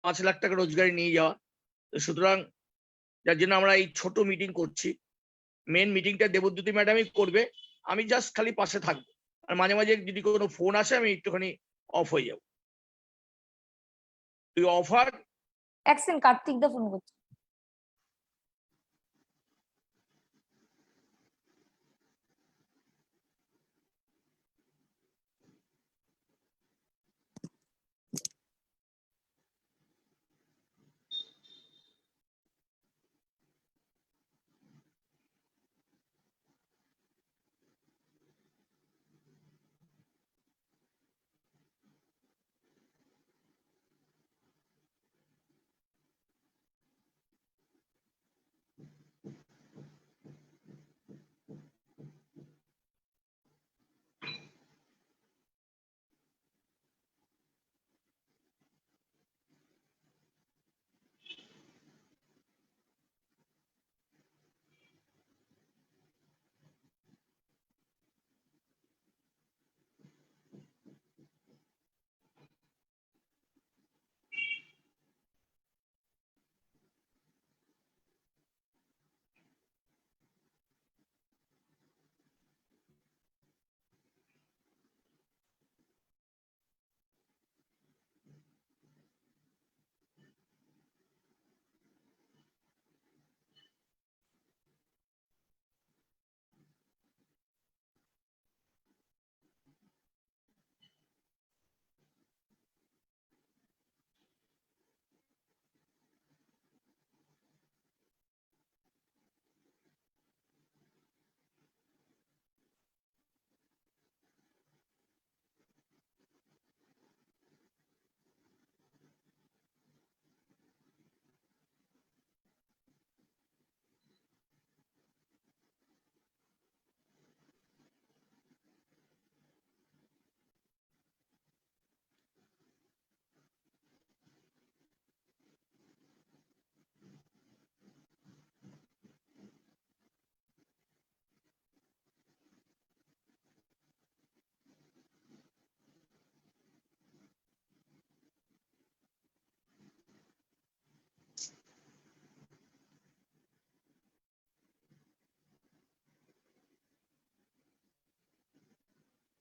5 লাখ টাকা রোজগারে নিয়ে যাওয়া। তো সুতরাং যার জন্য আমরা এই ছোট মিটিং করছি। মেন মিটিংটা দেবদ্যুতি ম্যাডামই করবে, আমি জাস্ট খালি পাশে থাকবো। আর মাঝে মাঝে যদি কোনো ফোন আসে আমি একটুখানি অফ হয়ে যাবো। তুই অফার কার্তিক দা ফোন করছে।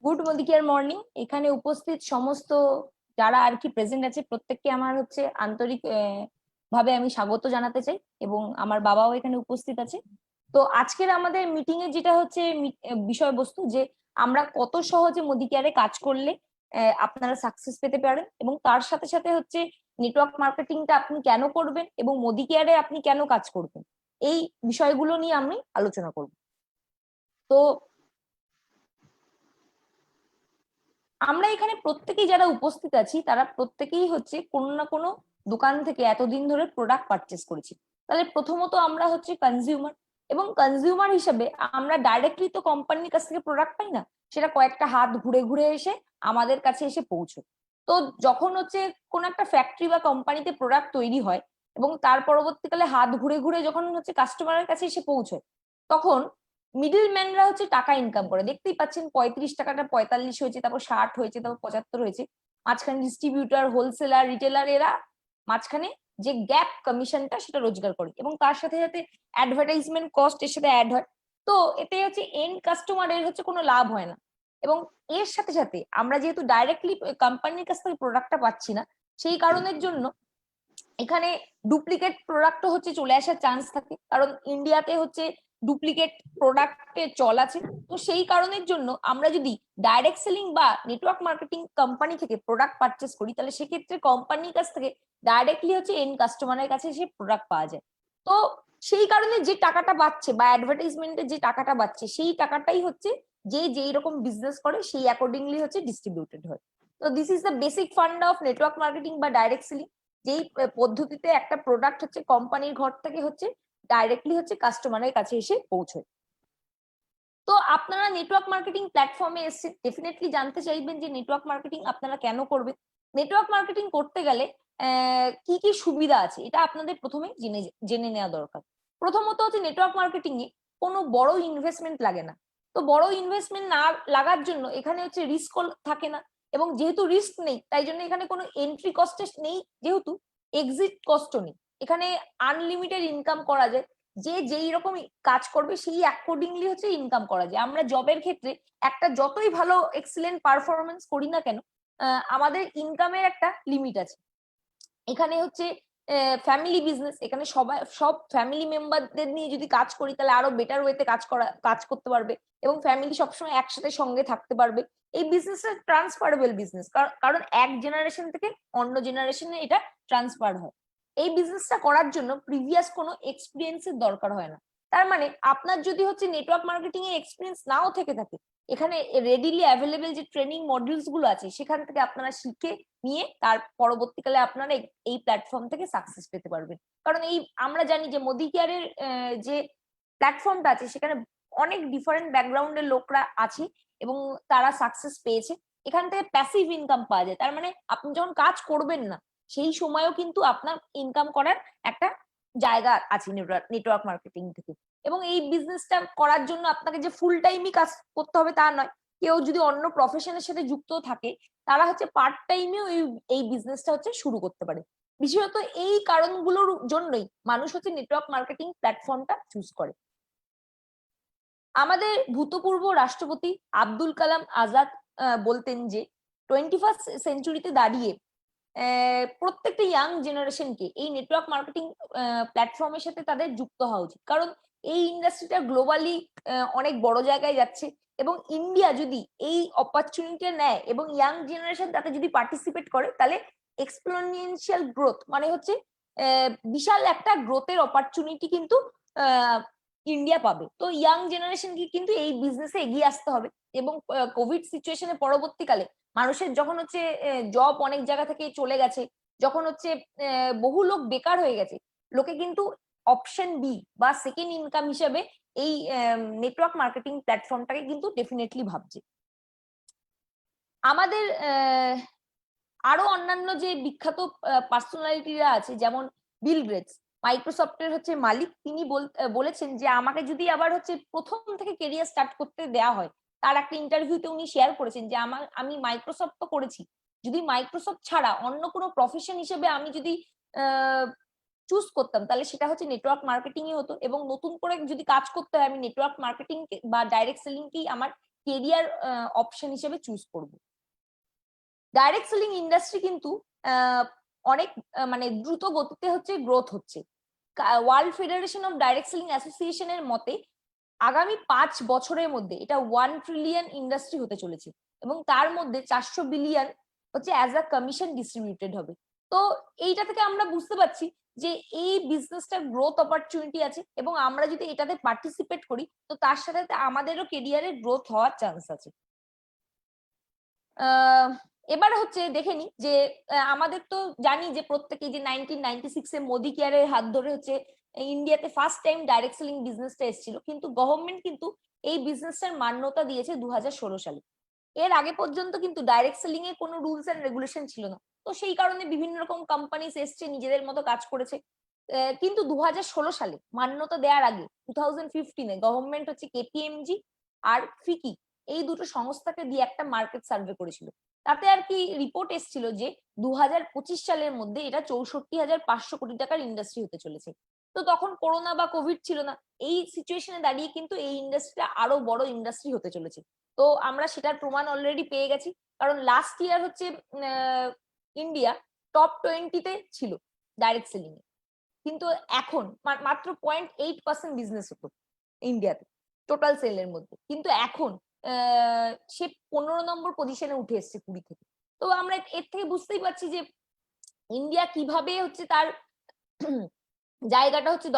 Good Modicare morning. এখানে উপস্থিত সমস্ত যারা আর কি প্রেজেন্ট আছে প্রত্যেককে আমার হচ্ছে আন্তরিক ভাবে আমি স্বাগত জানাতে চাই, এবং আমার বাবাও এখানে উপস্থিত আছে। তো আজকের আমাদের মিটিং এ যেটা হচ্ছে বিষয়বস্তু, যে আমরা কত সহজে মোদিকেয়ারে কাজ করলে আপনারা সাকসেস পেতে পারেন, এবং তার সাথে সাথে হচ্ছে নেটওয়ার্ক মার্কেটিংটা আপনি কেন করবেন এবং মোদিকেয়ারে আপনি কেন কাজ করবেন, এই বিষয়গুলো নিয়ে আমি আলোচনা করব। তো আমরা এখানে প্রত্যেকেই যারা উপস্থিত আছি তারা প্রত্যেকেই হচ্ছে কোনো না কোনো দোকান থেকে এতদিন ধরে প্রোডাক্ট পারচেস করেছি। তাহলে প্রথমত আমরা হচ্ছে কনজিউমার, এবং কনজিউমার হিসেবে আমরা ডাইরেক্টলি তো কোম্পানির কাছ থেকে প্রোডাক্ট পাই না, সেটা কয়েকটা হাত ঘুরে ঘুরে এসে আমাদের কাছে এসে পৌঁছয়। তো যখন হচ্ছে কোন একটা ফ্যাক্টরি বা কোম্পানিতে প্রোডাক্ট তৈরি হয় এবং তার পরবর্তীকালে হাত ঘুরে ঘুরে যখন হচ্ছে কাস্টমারের কাছে এসে পৌঁছয়, তখন মিডল ম্যানরা হচ্ছে টাকা ইনকাম করে। দেখতেই পাচ্ছেন 35 টাকাটা 45 হয়েছে, তারপর 60 হয়েছে, তারপর 75 হয়েছে। মাঝখানে ডিস্ট্রিবিউটার, হোলসেলার, রিটেলার এরা মাঝখানে যে গ্যাপ কমিশনটা সেটা রোজগার করে, এবং তার সাথে সাথে অ্যাডভার্টাইজমেন্ট কস্ট এর সাথে অ্যাড হয়। তো এতে হচ্ছে এন্ড কাস্টমারের হচ্ছে কোনো লাভ হয় না। এবং এর সাথে সাথে আমরা যেহেতু ডাইরেক্টলি কোম্পানির কাছ থেকে প্রোডাক্টটা পাচ্ছি না, সেই কারণের জন্য এখানে ডুপ্লিকেট প্রোডাক্টও হচ্ছে চলে আসার চান্স থাকে, কারণ ইন্ডিয়াতে হচ্ছে ডুপ্লিকেট প্রোডাক্টের চল আছে। তো সেই কারণের জন্য আমরা যদি ডাইরেক্ট সেলিং বা নেটওয়ার্ক মার্কেটিং কোম্পানি থেকে প্রোডাক্ট পারচেস করি, তাহলে সেক্ষেত্রে কোম্পানির কাছ থেকে ডাইরেক্টলি হচ্ছে এন্ড কাস্টমারের কাছে সেই প্রোডাক্ট পাওয়া যায়। তো সেই কারণে যে টাকাটা পাচ্ছে বা অ্যাডভার্টাইজমেন্টে যে টাকাটা পাচ্ছে, সেই টাকাটাই হচ্ছে যে যেই রকম বিজনেস করে সেই অ্যাকর্ডিংলি হচ্ছে ডিস্ট্রিবিউটেড হয়। তো this is the basic fund of network marketing বা ডাইরেক্ট সেলিং, যেই পদ্ধতিতে একটা প্রোডাক্ট হচ্ছে কোম্পানির ঘর থেকে হচ্ছে ডাইরেক্টলি হচ্ছে কাস্টমারের কাছে এসে পৌঁছয়। তো আপনারা নেটওয়ার্ক মার্কেটিং প্ল্যাটফর্মে এসে ডেফিনেটলি জানতে চাইবেন যে নেটওয়ার্ক মার্কেটিং আপনারা কেন করবেন। নেটওয়ার্ক মার্কেটিং করতে গেলে কি কি সুবিধা আছে এটা আপনাদের প্রথমে জেনে নেওয়া দরকার। প্রথমত হচ্ছে নেটওয়ার্ক মার্কেটিং এ কোনো বড় ইনভেস্টমেন্ট লাগে না। তো বড় ইনভেস্টমেন্ট না লাগার জন্য এখানে হচ্ছে রিস্ক থাকে না, এবং যেহেতু রিস্ক নেই তাই জন্য এখানে কোনো এন্ট্রি কস্ট নেই, যেহেতু এক্সিট কস্টও নেই, এখানে আনলিমিটেড ইনকাম করা যায়, যে যেই রকম কাজ করবে সেই অ্যাকর্ডিংলি হচ্ছে ইনকাম করা যায়। আমরা জবের ক্ষেত্রে একটা যতই ভালো এক্সিলেন্ট পারফরমেন্স করি না কেন, আমাদের ইনকামের একটা লিমিট আছে। এখানে হচ্ছে ফ্যামিলি বিজনেস, এখানে সব ফ্যামিলি মেম্বারদের নিয়ে যদি কাজ করি তাহলে আরো বেটার ওয়েতে কাজ করতে পারবে এবং ফ্যামিলি সবসময় একসাথে সঙ্গে থাকতে পারবে। এই বিজনেসটা ট্রান্সফারেবল বিজনেস, কারণ এক জেনারেশন থেকে অন্য জেনারেশনে এটা ট্রান্সফার হয়। এই বিজনেসটা করার জন্য প্রিভিয়াস কোনো এক্সপিরিয়েন্সের দরকার হয় না। তার মানে আপনার যদি হচ্ছে নেটওয়ার্ক মার্কেটিং এর এক্সপিরিয়েন্স নাও থেকে থাকে, এখানে রেডিলি অ্যাভেলেবেল যে ট্রেনিং মডিউলস গুলো আছে সেখান থেকে আপনারা শিখে নিয়ে তার পরবর্তীকালে আপনারা এই প্ল্যাটফর্ম থেকে সাকসেস পেতে পারবেন। কারণ এই আমরা জানি যে মোদি কেয়ারের যে প্ল্যাটফর্মটা আছে সেখানে অনেক ডিফারেন্ট ব্যাকগ্রাউন্ডের লোকরা আছে এবং তারা সাকসেস পেয়েছে। এখান থেকে প্যাসিভ ইনকাম পাওয়া যায়, তার মানে আপনি যখন কাজ করবেন না সেই সময়ও কিন্তু আপনার ইনকাম করার একটা জায়গা আছে নেটওয়ার্ক মার্কেটিং থেকে। এবং এই বিজনেসটা করার জন্য আপনাকে যে ফুল টাইমই কাজ করতে হবে তা নয়, কেউ যদি অন্য প্রফেশনের সাথে যুক্ত থাকে তারা হচ্ছে পার্ট টাইমেও এই বিজনেসটা হচ্ছে শুরু করতে পারে। বিশেষত এই কারণগুলোর জন্যই মানুষ হচ্ছে নেটওয়ার্ক মার্কেটিং প্ল্যাটফর্মটা চুজ করে। আমাদের ভূতপূর্ব রাষ্ট্রপতি আব্দুল কালাম আজাদ বলতেন যে 21st সেঞ্চুরিতে দাঁড়িয়ে প্রত্যেকটা ইয়াং জেনারেশনকে এই নেটওয়ার্ক মার্কেটিং প্ল্যাটফর্মের সাথে তাদের যুক্ত হওয়া উচিত, কারণ এই ইন্ডাস্ট্রিটা গ্লোবালি অনেক বড় জায়গায় যাচ্ছে এবং ইন্ডিয়া যদি এই অপরচুনিটিটা নেয় এবং ইয়াং জেনারেশন তাতে যদি পার্টিসিপেট করে তাহলে এক্সপোনেনশিয়াল গ্রোথ মানে হচ্ছে বিশাল একটা গ্রোথের অপরচুনিটি কিন্তু ইন্ডিয়া পাবে। তো ইয়াং জেনারেশনকে কিন্তু এই বিজনেসে এগিয়ে আসতে হবে এবং কোভিড সিচুয়েশনে পরবর্তীকালে মানুষের যখন হচ্ছে জব অনেক জায়গা থেকে চলে গেছে, যখন হচ্ছে বহু লোক বেকার হয়ে গেছে, লোকে কিন্তু অপশন বি বা সেকেন্ড ইনকাম হিসেবে এই নেটওয়ার্ক মার্কেটিং প্ল্যাটফর্মটাকে কিন্তু ডেফিনেটলি ভাবছে। আমাদের আরো অন্যান্য যে বিখ্যাত পার্সোনালিটিরা আছে, যেমন বিল গেটস মাইক্রোসফটের হচ্ছে মালিক, তিনি বলেছেন যে আমাকে যদি আবার হচ্ছে প্রথম থেকে কেরিয়ার স্টার্ট করতে দেওয়া হয়, তার একটা ইন্টারভিউতে উনি শেয়ার করেছেন যে আমি মাইক্রোসফট তো করেছি, যদি মাইক্রোসফট ছাড়া অন্য কোনো প্রফেশন হিসেবে আমি যদি চুজ করতাম তাহলে সেটা হচ্ছে নেটওয়ার্ক মার্কেটিংই হতো এবং নতুন করে যদি কাজ করতে হয় আমি নেটওয়ার্ক মার্কেটিং বা ডাইরেক্ট সেলিংকেই আমার কেরিয়ার অপশন হিসেবে চুজ করব। ডাইরেক্ট সেলিং ইন্ডাস্ট্রি কিন্তু অনেক মানে দ্রুত গতিতে হচ্ছে গ্রোথ হচ্ছে। World Federation of Direct selling অ্যাসোসিয়েশনের মতে আগামী 5 বছরের মধ্যে এটা 1 ট্রিলিয়ন ইন্ডাস্ট্রি হতে চলেছে এবং তার মধ্যে 400 বিলিয়ন হচ্ছে অ্যাজ আ কমিশন ডিস্ট্রিবিউটেড হবে। তো এইটা থেকে আমরা বুঝতে পারছি যে এই বিজনেসটা গ্রোথ অপরচুনিটি আছে এবং আমরা যদি এটাতে পার্টিসিপেট করি তো তার সাথে আমাদেরও কেরিয়ারের গ্রোথ হওয়ার চান্স আছে। এবার হচ্ছে দেখে নি যে আমাদের তো জানি যে প্রত্যেকেই যে 1996 এ মোদি কেয়ারের হাত ধরে হচ্ছে ইন্ডিয়াতে ফার্স্ট টাইম ডাইরেক্ট সেলিং বিজনেসটা এসেছিল, কিন্তু গভর্নমেন্ট কিন্তু এই বিজনেসটার মান্যতা দিয়েছে 2016 সালে। এর আগে পর্যন্ত কিন্তু ডাইরেক্ট সেলিং এ কোনো রুলস এন্ড রেগুলেশন ছিল না, তো সেই কারণে বিভিন্ন রকম কোম্পানিজ এসছে নিজেদের মতো কাজ করেছে। কিন্তু 2016 সালে মান্যতা দেওয়ার আগে 2015 এ গভর্নমেন্ট হচ্ছে কেপিএমজি আর ফিকি এই দুটো সংস্থাকে দিয়ে একটা মার্কেট সার্ভে করেছিল। তাতে আর কি রিপোর্ট এসেছিল যে 2025 সালের মধ্যে এটা 64,500 কোটি টাকার ইন্ডাস্ট্রি হতে চলেছে। তো তখন করোনা বা কোভিড ছিল না, এই সিচুয়েশনে দাঁড়িয়ে কিন্তু এই ইন্ডাস্ট্রিটা আরো বড় ইন্ডাস্ট্রি হতে চলেছে। তো আমরা সেটার প্রমাণ অলরেডি পেয়ে গেছি, কারণ লাস্ট ইয়ার হচ্ছে ইন্ডিয়া টপ 20-তে ছিল ডাইরেক্ট সেলিং এ, কিন্তু এখন মাত্র 0.8% বিজনেস হতো ইন্ডিয়াতে টোটাল সেলের মধ্যে, কিন্তু এখন সে 15 নম্বর পজিশনে উঠে এসছে 20 থেকে। তো আমরা এর থেকে বুঝতেই পারছি যে ইন্ডিয়া কিভাবে হচ্ছে তার জায়গাটা হচ্ছে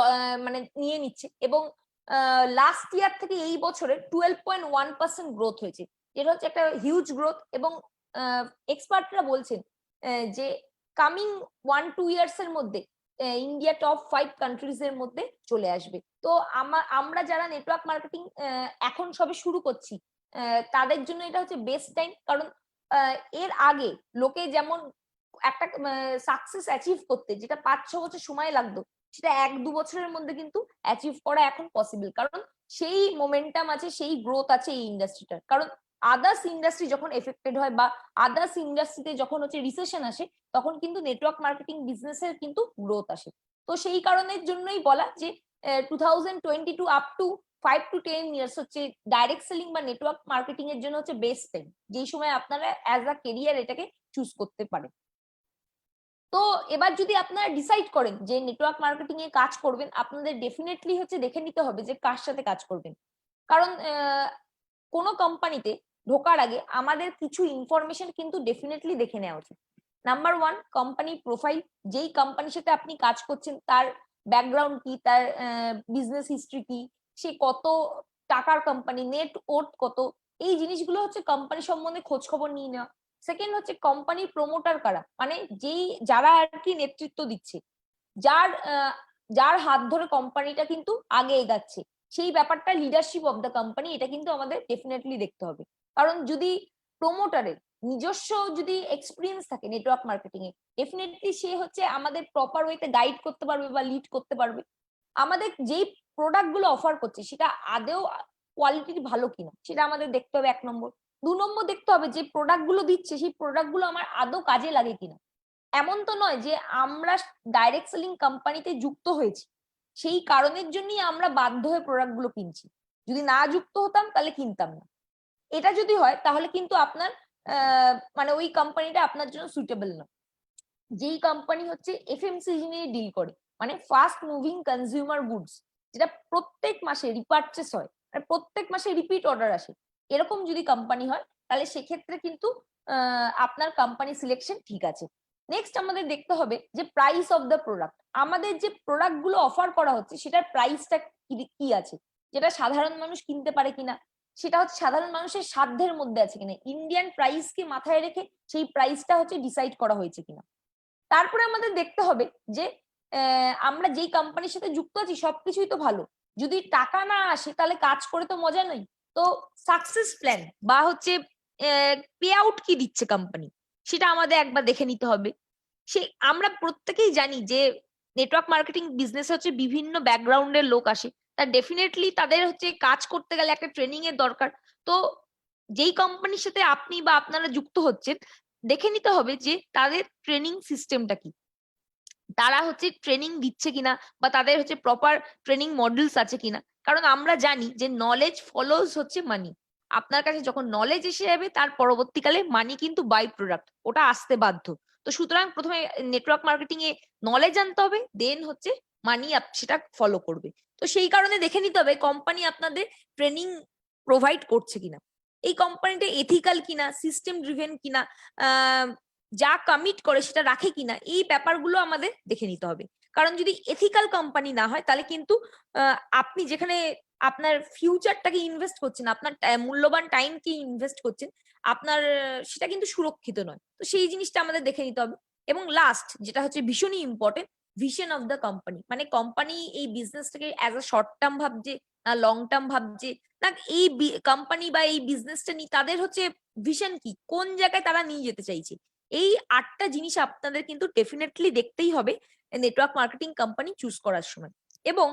মানে নিয়ে নিচ্ছে এবং লাস্ট ইয়ার থেকে এই বছরে 12.1% গ্রোথ হয়েছে, যেটা হচ্ছে একটা হিউজ গ্রোথ এবং এক্সপার্টরা বলছেন যে কামিং 1-2 ইয়ার্স এর মধ্যে ইন্ডিয়া টপ 5 কান্ট্রিজ এর মধ্যে চলে আসবে। তো আমরা যারা নেটওয়ার্ক মার্কেটিং এখন সবে শুরু করছি তাদের জন্য এটা হচ্ছে বেস্ট টাইম, কারণ এর আগে লোকে যেমন একটা সাকসেস অ্যাচিভ করতে যেটা 5-6 বছর সময় লাগতো সেটা 1-2 বছরের মধ্যে কিন্তু অ্যাচিভ করা এখন পসিবল, কারণ সেই মোমেন্টাম আছে, সেই গ্রোথ আছে এই ইন্ডাস্ট্রিটার। কারণ আদার্স ইন্ডাস্ট্রি যখন এফেক্টেড হয় বা আদার্স ইন্ডাস্ট্রিতে যখন হচ্ছে রিসেশন আসে, তখন কিন্তু নেটওয়ার্ক মার্কেটিং বিজনেসের কিন্তু গ্রোথ আসে। তো সেই কারণের জন্যই বলা যে 2022 আপ টু 5 to 10 years হচ্ছে ডাইরেক্ট সেলিং বা নেটওয়ার্ক মার্কেটিং এর জন্য হচ্ছে বেস্ট টাইম, যেই সময় আপনারা অ্যাজ আ কেরিয়ার এটাকে চুজ করতে পারেন। তো এবার যদি আপনারা ডিসাইড করেন যে নেটওয়ার্ক মার্কেটিং এ কাজ করবেন, আপনাদের ডেফিনেটলি হচ্ছে দেখে নিতে হবে যে কার সাথে কাজ করবেন। কারণ কোনো কোম্পানিতে ঢোকার আগে আমাদের কিছু ইনফরমেশন কিন্তু ডেফিনেটলি দেখে নেওয়া উচিত। Number one, company profile. যেই কোম্পানির সাথে আপনি কাজ করছেন তার ব্যাকগ্রাউন্ড কি, তার বিজনেস হিস্ট্রি কি, সে কত টাকার কোম্পানি, নেট ওর্থ কত, এই জিনিসগুলো হচ্ছে কোম্পানি সম্বন্ধে খোঁজ খবর নিয়ে নেওয়া। সেকেন্ড হচ্ছে কোম্পানির প্রমোটার কারা, মানে যারা আর কি নেতৃত্ব দিচ্ছে, যার হাত ধরে কোম্পানিটা কিন্তু আগে এগাচ্ছে, সেই ব্যাপারটা লিডারশিপ অফ দ্য কোম্পানি, এটা কিন্তু আমাদের ডেফিনেটলি দেখতে হবে। কারণ যদি প্রমোটারের নিজস্ব যদি এক্সপিরিয়েন্স থাকে নেটওয়ার্ক মার্কেটিং এ, ডেফিনেটলি সে হচ্ছে আমাদের প্রপার ওয়েতে গাইড করতে পারবে বা লিড করতে পারবে। আমাদের যেই প্রোডাক্ট গুলো অফার করছে সেটা আদেও কোয়ালিটির ভালো কিনা সেটা আমাদের দেখতে হবে 1 নম্বর। 2 নম্বর দেখতে হবে যে প্রোডাক্ট গুলো দিচ্ছে সেই প্রোডাক্ট গুলো আমার আদৌ কাজে লাগে কিনা। এমন তো নয় যে আমরা ডাইরেক্ট সেলিং কোম্পানিতে যুক্ত হয়েছি সেই কারণের জন্যই আমরা বাধ্য হয়ে প্রোডাক্ট গুলো কিনছি। যদি না যুক্ত হতাম তাহলে কিনতাম না। এটা যদি হয় তাহলে কিন্তু আপনার মানে ওই কোম্পানিটা আপনার জন্য সুইটেবল না। যেই কোম্পানি হচ্ছে এফএমসিজি নিয়ে ডিল করে, মানে ফাস্ট মুভিং কনজিউমার গুডস, যেটা প্রত্যেক মাসে রিপারচেস হয়, মানে প্রত্যেক মাসে রিপিট অর্ডার আসে, এরকম যদি কোম্পানি হয় তাহলে সেক্ষেত্রে কিন্তু আপনার কোম্পানি সিলেকশন ঠিক আছে। নেক্সট আমাদের দেখতে হবে যে প্রাইস অফ দ্য প্রোডাক্ট। আমাদের যে প্রোডাক্ট গুলো অফার করা হচ্ছে সেটার প্রাইসটা কি আছে, যেটা সাধারণ মানুষ কিনতে পারে কিনা, সেটা হচ্ছে সাধারণ মানুষের সাধ্যের মধ্যে আছে কিনা, ইন্ডিয়ান প্রাইসকে মাথায় রেখে সেই প্রাইসটা হচ্ছে ডিসাইড করা হয়েছে কিনা। তারপরে আমাদের দেখতে হবে যে আমরা যেই কোম্পানির সাথে যুক্ত আছি সবকিছুই তো ভালো, যদি টাকা না আসে তাহলে কাজ করে তো মজা নেই। তো সাকসেস প্ল্যান বা হচ্ছে পে আউট কি দিচ্ছে কোম্পানি, সেটা আমাদের একবার দেখে নিতে হবে। আমরা প্রত্যেকেই জানি যে নেটওয়ার্ক মার্কেটিং বিজনেস হচ্ছে বিভিন্ন ব্যাকগ্রাউন্ডের লোক আসে, তা ডেফিনেটলি তাদের হচ্ছে কাজ করতে গেলে একটা ট্রেনিং এর দরকার। তো যেই কোম্পানির সাথে আপনি বা আপনারা যুক্ত হচ্ছেন দেখে নিতে হবে যে তাদের ট্রেনিং সিস্টেমটা কি, তারা হচ্ছে ট্রেনিং দিচ্ছে কিনা বা তাদের হচ্ছে প্রপার ট্রেনিং মডেলস আছে কিনা। কারণ আমরা জানি যে নলেজ ফলোজ হচ্ছে মানি। আপনার কাছে যখন নলেজ এসে যাবে তার পরবর্তীকালে মানি কিন্তু বাই প্রোডাক্ট, ওটা আসতে বাধ্য। তো সুতরাং প্রথমে নেটওয়ার্ক মার্কেটিং এ নলেজ আনতে হবে, দেন হচ্ছে মানি সেটা ফলো করবে। তো সেই কারণে দেখে নিতে হবে কোম্পানি আপনাদের ট্রেনিং প্রোভাইড করছে কিনা, এই কোম্পানিটা এথিক্যাল কিনা, সিস্টেম ড্রিভেন কিনা, যা কমিট করে সেটা রাখে কিনা, এই ব্যাপারগুলো আমাদের দেখে নিতে হবে। কারণ যদি এথিক্যাল কোম্পানি না হয় তাহলে কিন্তু আপনি যেখানে আপনার ফিউচারটাকে ইনভেস্ট করছেন, আপনার মূল্যবান টাইমকে ইনভেস্ট করছেন, আপনার সেটা কিন্তু সুরক্ষিত নয়। তো সেই জিনিসটা আমাদের দেখে নিতে হবে। এবং লাস্ট যেটা হচ্ছে ভীষণই important, vision of the company, মানে কোম্পানি এই বিজনেসটাকে অ্যাজ আ শর্ট টার্ম ভাবছে না লং টার্ম ভাবছে, না এই কোম্পানি বা এই বিজনেসটা নিয়ে তাদের হচ্ছে ভিশন কি, কোন জায়গায় তারা নিয়ে যেতে চাইছে। এই 8টা জিনিস আপনাদের কিন্তু ডেফিনেটলি দেখতেই হবে নেটওয়ার্ক মার্কেটিং কোম্পানি চুজ করার সময়। এবং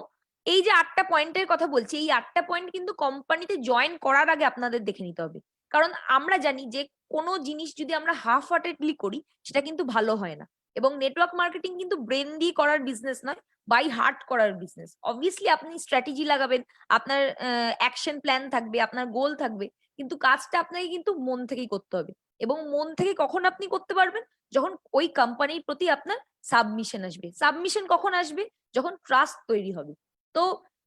এই যে 8টা পয়েন্টের কথা বলছি, এই 8টা পয়েন্ট কিন্তু কোম্পানিতে জয়েন করার আগে আপনাদের দেখে নিতে হবে। কারণ আমরা জানি যে কোনো জিনিস যদি আমরা হাফ হার্টেডলি করি সেটা কিন্তু ভালো হয় না। এবং নেটওয়ার্ক মার্কেটিং কিন্তু ব্রেন দিয়ে করার বিজনেস নয়, বাই হার্ট করার বিজনেস। অবভিয়াসলি আপনি স্ট্র্যাটেজি লাগাবেন, আপনার অ্যাকশন প্ল্যান থাকবে, আপনার গোল থাকবে, কিন্তু কাজটা আপনাকে কিন্তু মন থেকেই করতে হবে। এবং মন থেকে কখন আপনি করতে পারবেন, যখন ওই কোম্পানির প্রতি আপনার সাবমিশন আসবে। সাবমিশন কখন আসবে, যখন ট্রাস্ট তৈরি হবে। তো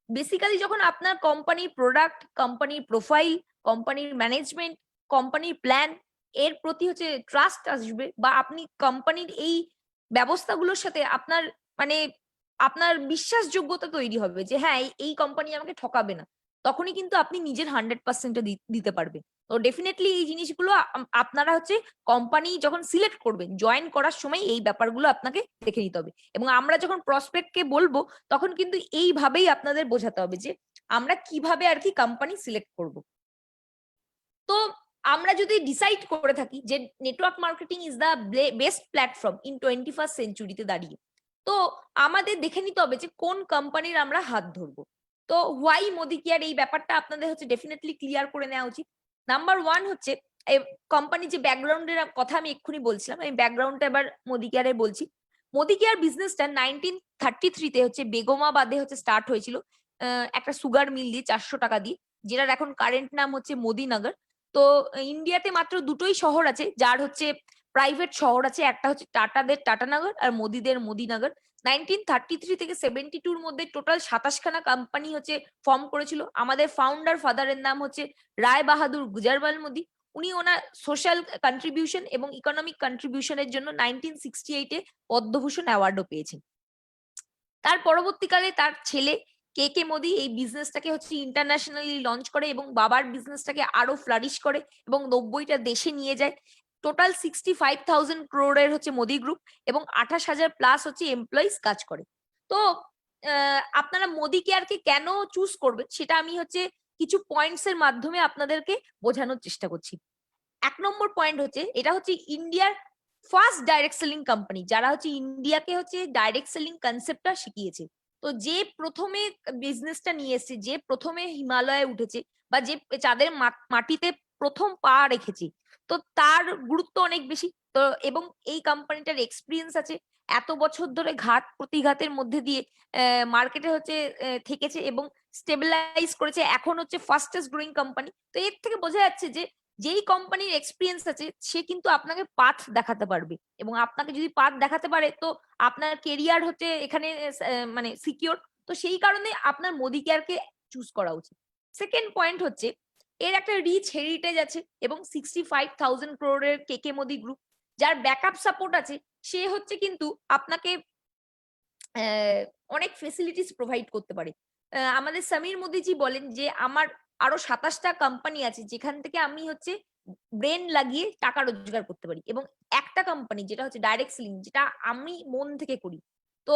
বেসিক্যালি যখন আপনার কোম্পানির প্রোডাক্ট, কোম্পানির প্রোফাইল, কোম্পানির ম্যানেজমেন্ট, কোম্পানির প্ল্যান এর প্রতি হচ্ছে ট্রাস্ট আসবে, বা আপনি কোম্পানির এই ব্যবস্থাগুলোর সাথে আপনার মানে আপনার বিশ্বাসযোগ্যতা তৈরি হবে যে হ্যাঁ এই কোম্পানি আমাকে ঠকাবে না, তখনই কিন্তু আপনি নিজের 100% দিতে পারবেন। তো ডেফিনেটলি এই জিনিসগুলো আপনারা হচ্ছে কোম্পানি যখন সিলেক্ট করবেন জয়েন করার সময় এই ব্যাপারগুলো আপনাকে দেখে নিতে হবে। এবং আমরা যখন প্রসপেক্টকে বলবো তখন কিন্তু এইভাবেই আপনাদের বোঝাতে হবে যে আমরা কিভাবে আর কি কোম্পানি সিলেক্ট করব। তো আমরা যদি ডিসাইড করে থাকি যে network marketing is the best platform in 21st সেঞ্চুরিতে দাঁড়িয়ে, তো আমাদের দেখে নিতে হবে যে কোন কোম্পানির আমরা হাত ধরবো। তো হোয়াই মোদি কেয়ার, এই ব্যাপারটা আপনাদের হচ্ছে ডেফিনেটলি ক্লিয়ার করে নেওয়া উচিত। নাম্বার ওয়ান হচ্ছে কোম্পানি যে ব্যাকগ্রাউন্ডের কথা আমি এক্ষুনি বলছিলাম, আমি ব্যাকগ্রাউন্ডটা এবার মোদি কেয়ারে বলছি। মোদি কেয়ার বিজনেসটা 1933-তে হচ্ছে বেগমাবাদে হচ্ছে স্টার্ট হয়েছিল, একটা সুগার মিল দিয়ে 400 টাকা দিয়ে, যেটার এখন কারেন্ট নাম হচ্ছে মোদিনগর। তো ইন্ডিয়াতে মাত্র দুটোই শহর আছে যার হচ্ছে প্রাইভেট শহর আছে, একটা হচ্ছে টাটাদের টাটানগর আর মোদিদের মোদিনগর। 1933 থেকে 72-র মধ্যে টোটাল 27খানা কোম্পানি হচ্ছে ফর্ম করেছিল। আমাদের ফাউন্ডার ফাদারের নাম হচ্ছে রায় বাহাদুর গুজরবাল মোদি। উনি ওনার সোশ্যাল কন্ট্রিবিউশন এবং ইকোনমিক কন্ট্রিবিউশনের জন্য 1968-এ পদ্মভূষণ অ্যাওয়ার্ডও পেয়েছেন। তার পরবর্তীকালে তার ছেলে কে কে মোদি এই বিজনেসটাকে হচ্ছে ইন্টারন্যাশনালি লঞ্চ করে এবং বাবার বিজনেসটাকে আরো ফ্লারিশ করে এবং 90টা দেশে নিয়ে যায়। টোটাল 65,000 crore হচ্ছে মোদি গ্রুপ এবং 28,000 প্লাস হচ্ছে এমপ্লয়িজ কাজ করে। তো আপনারা মোদি কেয়ারকে কেন চুজ করবেন সেটা আমি হচ্ছে কিছু পয়েন্টস এর মাধ্যমে আপনাদেরকে বোঝানোর চেষ্টা করছি। 1 নম্বর পয়েন্ট হচ্ছে, এটা হচ্ছে ইন্ডিয়ার ফার্স্ট ডাইরেক্ট সেলিং কোম্পানি, যারা হচ্ছে ইন্ডিয়াকে হচ্ছে ডাইরেক্ট সেলিং কনসেপ্টটা শিখিয়েছে। তো যে প্রথমে বিজনেসটা নিয়ে এসেছে, যে প্রথমে হিমালয়ে উঠেছে বা যে চাঁদের মাটিতে প্রথম পা রেখেছে, তো তার গুরুত্ব অনেক বেশি। তো এবং এই কোম্পানিটার এক্সপিরিয়েন্স আছে, এত বছর ধরে ঘাত প্রতিঘাতের মধ্যে দিয়ে মার্কেটে হচ্ছে থেকেছে এবং স্টেবিলাইজ করেছে, এখন হচ্ছে ফাস্টেস্ট গ্রোয়িং কোম্পানি। তো এর থেকে বোঝা যাচ্ছে যে যেই কোম্পানির এক্সপিরিয়েন্স আছে সে কিন্তু আপনাকে পাথ দেখাতে পারবে, এবং আপনাকে যদি পাথ দেখাতে পারে তো আপনার কেরিয়ার হচ্ছে এখানে মানে সিকিউর। তো সেই কারণে আপনার মোদি কেয়ারকে চুজ করা উচিত। সেকেন্ড পয়েন্ট হচ্ছে, এর একটা রিচ হেরিটেজ আছে এবং 65,000 crore কে কে মোদি গ্রুপ, যার ব্যাকআপ সাপোর্ট আছে, সে হচ্ছে কিন্তু আপনাকে অনেক ফেসিলিটিস প্রোভাইড করতে পারে। আমাদের সমীর মোদিজি বলেন যে আমার আরো 27টা কোম্পানি আছে যেখান থেকে আমি হচ্ছে ব্রেন লাগিয়ে টাকা রোজগার করতে পারি, এবং একটা কোম্পানি যেটা হচ্ছে ডাইরেক্ট সেলিং, যেটা আমি মন থেকে করি। তো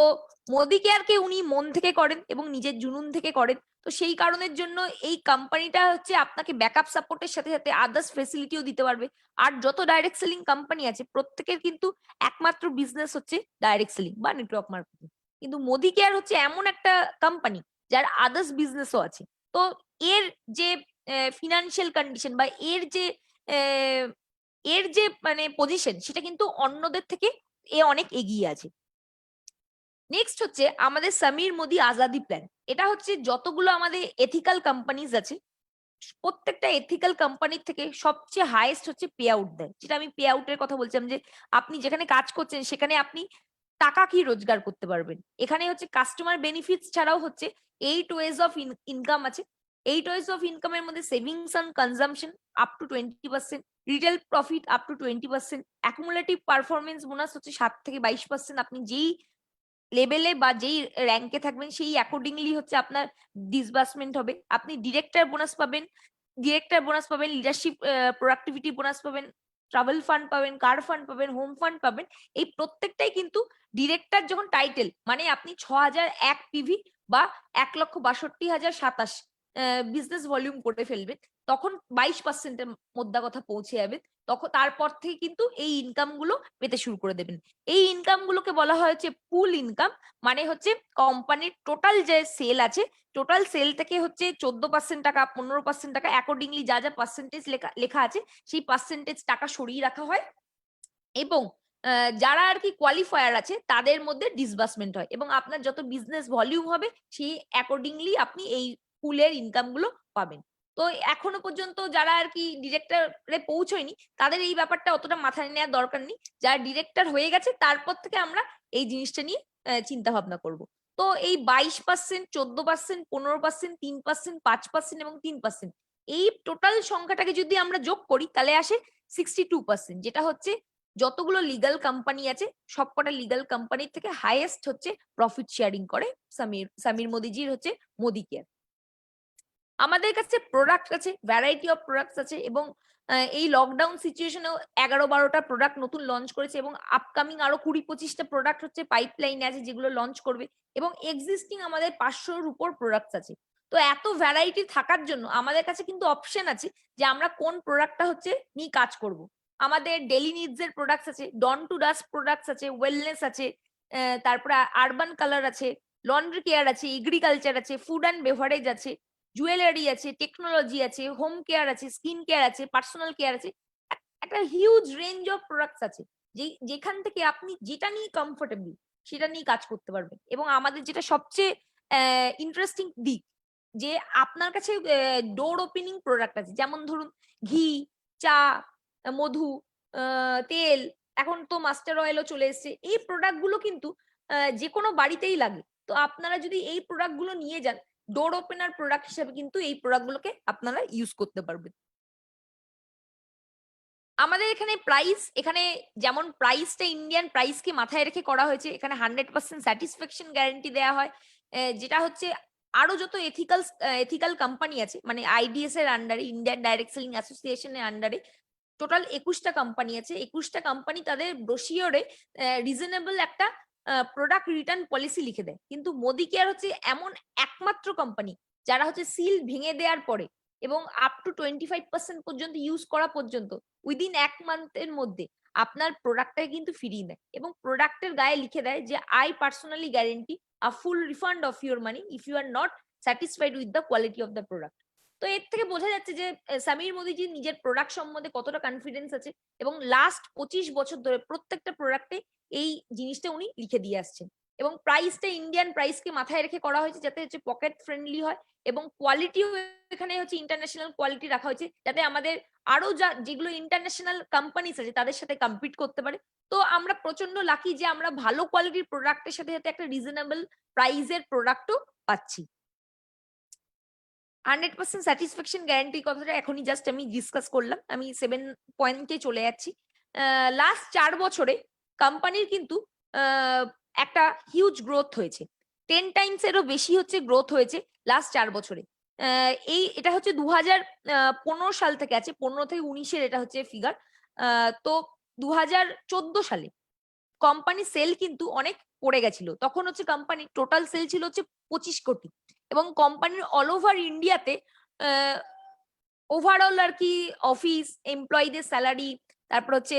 মোদি কেয়ারকে উনি মন থেকে করেন এবং নিজের জুনুন থেকে করেন। তো সেই কারণের জন্য এই কোম্পানিটা হচ্ছে আপনাকে ব্যাকআপ সাপোর্টের সাথে সাথে আদার্স ফেসিলিটিও দিতে পারবে। আর যত ডাইরেক্ট সেলিং কোম্পানি আছে প্রত্যেকের কিন্তু একমাত্র বিজনেস হচ্ছে ডাইরেক্ট সেলিং বা নেটওয়ার্ক মার্কেটিং, কিন্তু মোদি কেয়ার হচ্ছে এমন একটা কোম্পানি যার আদার্স বিজনেসও আছে। তো এর যে ফিনান্সিয়াল কন্ডিশন বা আহ, এর যে মানে পজিশন, সেটা কিন্তু অন্যদের থেকে এ অনেক এগিয়ে আছে। নেক্সট হচ্ছে আমাদের সমীর মোদি আজাদি প্ল্যান। এটা হচ্ছে যতগুলো আমাদের এথিক্যাল কোম্পানিজ আছে, প্রত্যেকটা এথিক্যাল কোম্পানির থেকে সবচেয়ে হাইয়েস্ট হচ্ছে পে আউট দেয়। যেটা আমি পে আউটের কথা বলছিলাম, যে আপনি যেখানে কাজ করছেন সেখানে আপনি টাকা কি রোজগার করতে পারবেন। এখানে হচ্ছে কাস্টমার বেনিফিটস ছাড়াও হচ্ছে 8 ওয়েজ অফ ইনকাম আছে। 8 ওয়েজ অফ ইনকামের মধ্যে savings and consumption up to 20%, retail profit up to 20%, accumulative performance bonus হচ্ছে 7 থেকে 22%। আপনি যেই লেভেলে বা যেই র্যাঙ্কে থাকবেন সেই অ্যাকর্ডিংলি হচ্ছে আপনার ডিসবার্সমেন্ট হবে। আপনি ডিরেক্টর বোনাস পাবেন, লিডারশিপ প্রোডাক্টিভিটি বোনাস পাবেন, ট্রাভেল ফান্ড পাবেন, কার ফান্ড পাবেন, হোম ফান্ড পাবেন। এই প্রত্যেকটাই কিন্তু ডিরেক্টর যখন টাইটেল, মানে আপনি 6001 পিভি বা 1,62,027 বিজনেস ভলিউম করে ফেলবেন, তখন 22%-এর মধ্যে কথা পৌঁছে যাবে। তখন তারপর থেকে কিন্তু এই ইনকাম গুলো পেতে শুরু করে দেবেন। এই ইনকাম গুলোকে বলা হয় হচ্ছে পুল ইনকাম, মানে হচ্ছে কোম্পানির টোটাল যে সেল আছে, টোটাল সেল থেকে হচ্ছে 14% টাকা, 15% টাকা, অ্যাকর্ডিংলি যা যা পার্সেন্টেজ লেখা আছে সেই পার্সেন্টেজ টাকা সরিয়ে রাখা হয়, এবং যারা আর কি কোয়ালিফায়ার আছে তাদের মধ্যে ডিসবার্সমেন্ট হয়, এবং আপনার যত বিজনেস ভলিউম হবে সেই অ্যাকর্ডিংলি আপনি এই পুলের ইনকাম গুলো পাবেন। তো এখনো পর্যন্ত যারা আর কি ডিরেক্টরে পৌঁছয়নি তাদের এই ব্যাপারটা অতটা মাথায় নেওয়ার দরকার নেই। যারা ডিরেক্টর হয়ে গেছে তারপর থেকে আমরা এই জিনিসটা নিয়ে চিন্তা ভাবনা করব। তো এই 22%, 14%, 15%, 3%, 5% এবং 3%, এই টোটাল সংখ্যাটাকে যদি আমরা যোগ করি তাহলে আসে 62%, যেটা হচ্ছে যতগুলো লিগাল কোম্পানি আছে সবকটা লিগাল কোম্পানির থেকে হাইয়েস্ট হচ্ছে প্রফিট শেয়ারিং করে সমীর মোদিজির হচ্ছে মোদি কেয়ার। আমাদের কাছে প্রোডাক্ট আছে, ভ্যারাইটি অফ প্রোডাক্টস আছে, এবং এই লকডাউন সিচুয়েশনেও 11-12টা প্রোডাক্ট নতুন লঞ্চ করেছে, এবং আপকামিং আরো 20-25টা প্রোডাক্ট হচ্ছে পাইপলাইনে আছে যেগুলো লঞ্চ করবে, এবং এক্সিস্টিং আমাদের 500-র উপর প্রোডাক্টস আছে। তো এত ভ্যারাইটি থাকার জন্য আমাদের কাছে কিন্তু অপশন আছে যে আমরা কোন প্রোডাক্টটা হচ্ছে নিয়ে কাজ করব। আমাদের ডেলি নিডস এর প্রোডাক্টস আছে, ডন টু ডাস্ট প্রোডাক্টস আছে, ওয়েলনেস আছে, তারপরে আরবান কালার আছে, লন্ড্রি কেয়ার আছে, এগ্রিকালচার আছে, ফুড অ্যান্ড বেভারেজ আছে, জুয়েলারি আছে, টেকনোলজি আছে, হোম কেয়ার আছে, স্কিন কেয়ার আছে, পার্সোনাল কেয়ার আছে। একটা হিউজ রেঞ্জ অফ প্রোডাক্টস আছে যেখান থেকে আপনি যেটা নিয়ে কমফোর্টেবল সেটা নিয়ে কাজ করতে পারবেন। এবং আমাদের যেটা সবচেয়ে ইন্টারেস্টিং দিক, যে আপনার কাছে ডোর ওপেনিং প্রোডাক্ট আছে, যেমন ধরুন ঘি, চা, মধু, তেল, এখন তো মাস্টার অয়েলও চলে এসেছে। এই প্রোডাক্ট গুলো কিন্তু যে কোনো বাড়িতেই লাগে। তো আপনারা যদি এই প্রোডাক্ট গুলো নিয়ে যান, ডোর ওপেনার প্রোডাক্ট হিসেবে কিন্তু এই প্রোডাক্ট গুলোকে আপনারা ইউজ করতে পারবেন। আমাদের এখানে প্রাইস, এখানে যেমন প্রাইসটা ইন্ডিয়ান প্রাইসকে মাথায় রেখে করা হয়েছে। এখানে 100% স্যাটিসফ্যাকশন গ্যারান্টি দেওয়া হয়। যেটা হচ্ছে আরো যত এথিক্যাল কোম্পানি আছে, মানে আইডিএস এর আন্ডারে, ইন্ডিয়ান ডাইরেক্ট সেলিং অ্যাসোসিয়েশনের আন্ডারে টোটাল 21টা কোম্পানি আছে। 21টা কোম্পানি তাদের ব্রোশিওরে রিজনেবল একটা প্রোডাক্ট রিটার্ন পলিসি লিখে দেয়। কিন্তু মোদি কেয়ার হচ্ছে এমন একমাত্র কোম্পানি যারা হচ্ছে সিল ভেঙে দেওয়ার পরে এবং আপ টু 25% পর্যন্ত ইউজ করা পর্যন্ত উইদিন 1 মান্থের মধ্যে আপনার প্রোডাক্টটাকে কিন্তু ফিরিয়ে দেয় এবং প্রোডাক্টের গায়ে লিখে দেয় যে I personally guarantee a full refund of your money if you are not satisfied with the quality of the product. তো এর থেকে বোঝা যাচ্ছে যে সমীর মোদিজির নিজের প্রোডাক্ট সম্বন্ধে কতটা কনফিডেন্স আছে এবং লাস্ট 25 বছর ধরে প্রত্যেকটা প্রোডাক্টে এই জিনিসটা উনি লিখে দিয়ে আসছেন। এবং প্রাইসটা ইন্ডিয়ান প্রাইসকে মাথায় রেখে করা হয়েছে যাতে হচ্ছে পকেট ফ্রেন্ডলি হয় এবং কোয়ালিটিও এখানে হচ্ছে ইন্টারন্যাশনাল কোয়ালিটি রাখা হয়েছে যাতে আমাদের আরো যেগুলো ইন্টারন্যাশনাল কোম্পানিজ আছে তাদের সাথে কম্পিট করতে পারে। তো আমরা প্রচন্ড লাকি যে আমরা ভালো কোয়ালিটির প্রোডাক্টের সাথে সাথে একটা রিজনেবল প্রাইসের প্রোডাক্টও পাচ্ছি। 100% স্যাটিসফ্যাকশন গ্যারান্টি কথাটা এখনই জাস্ট আমি ডিসকাস করলাম। আমি 7 পয়েন্টে চলে যাচ্ছি। লাস্ট 4 বছরে কোম্পানির কিন্তু একটা হিউজ গ্রোথ হয়েছে। 10 টাইমস এরও বেশি হচ্ছে গ্রোথ হয়েছে লাস্ট 4 বছরে। এটা হচ্ছে 2015 সাল থেকে আছে। 15 থেকে 19 এর এটা হচ্ছে ফিগার। তো 2014 সালে কোম্পানি সেল কিন্তু অনেক পড়ে গেছিল। তখন হচ্ছে কোম্পানির টোটাল সেল ছিল হচ্ছে 25 কোটি এবং কোম্পানির অল ওভার ইন্ডিয়াতে ওভারঅল আর কি অফিস, এমপ্লয়ীদের স্যালারি, তারপর হচ্ছে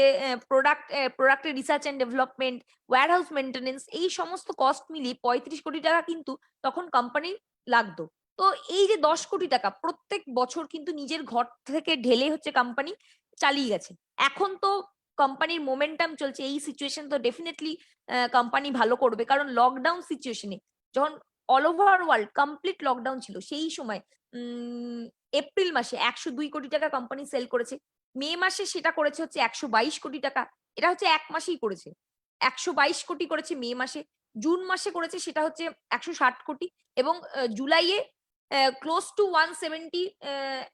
প্রোডাক্টের research and development, warehouse maintenance, এই সমস্ত কস্ট মিলিয়ে 35 কোটি টাকা কিন্তু তখন কোম্পানি লাগতো। তো এই যে 10 কোটি টাকা প্রত্যেক বছর কিন্তু নিজের ঘর থেকে ঢেলে হচ্ছে কোম্পানি চালিয়ে গেছে। এখন তো কোম্পানির মোমেন্টাম চলছে, এই সিচুয়েশন তো ডেফিনেটলি কোম্পানি ভালো করবে, কারণ লকডাউন সিচুয়েশনে যখন all over world complete lockdown ছিল সেই সময় এপ্রিল মাসে 102 কোটি টাকা কোম্পানি সেল করেছে। মে মাসে সেটা করেছে হচ্ছে 122 কোটি টাকা। এটা হচ্ছে এক মাসেই করেছে। 122 কোটি করেছে মে মাসে। জুন মাসে করেছে সেটা হচ্ছে 160 কোটি এবং জুলাইয়ে ক্লোজ টু 170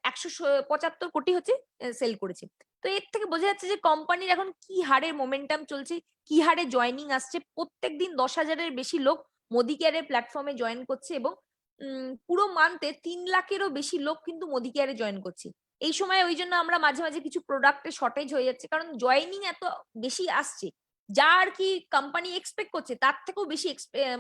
175 কোটি হচ্ছে সেল করেছে। তো এর থেকে বোঝা যাচ্ছে যে কোম্পানির এখন কি হারে মোমেন্টাম চলছে, কি হারে জয়েনিং আসছে। প্রত্যেকদিন 10,000-এর বেশি লোক মোদি কেয়ারের প্ল্যাটফর্মে জয়েন করছে এবং পুরো মান্থে 3 লাখেরও বেশি লোক কিন্তু মোদি কেয়ারে জয়েন করছে। এই সময় ওই জন্য আমরা মাঝে মাঝে কিছু প্রোডাক্টের শর্টেজ হয়ে যাচ্ছে, কারণ জয়েনিং এত বেশি আসছে যা আর কি কোম্পানি এক্সপেক্ট করছে তার থেকেও বেশি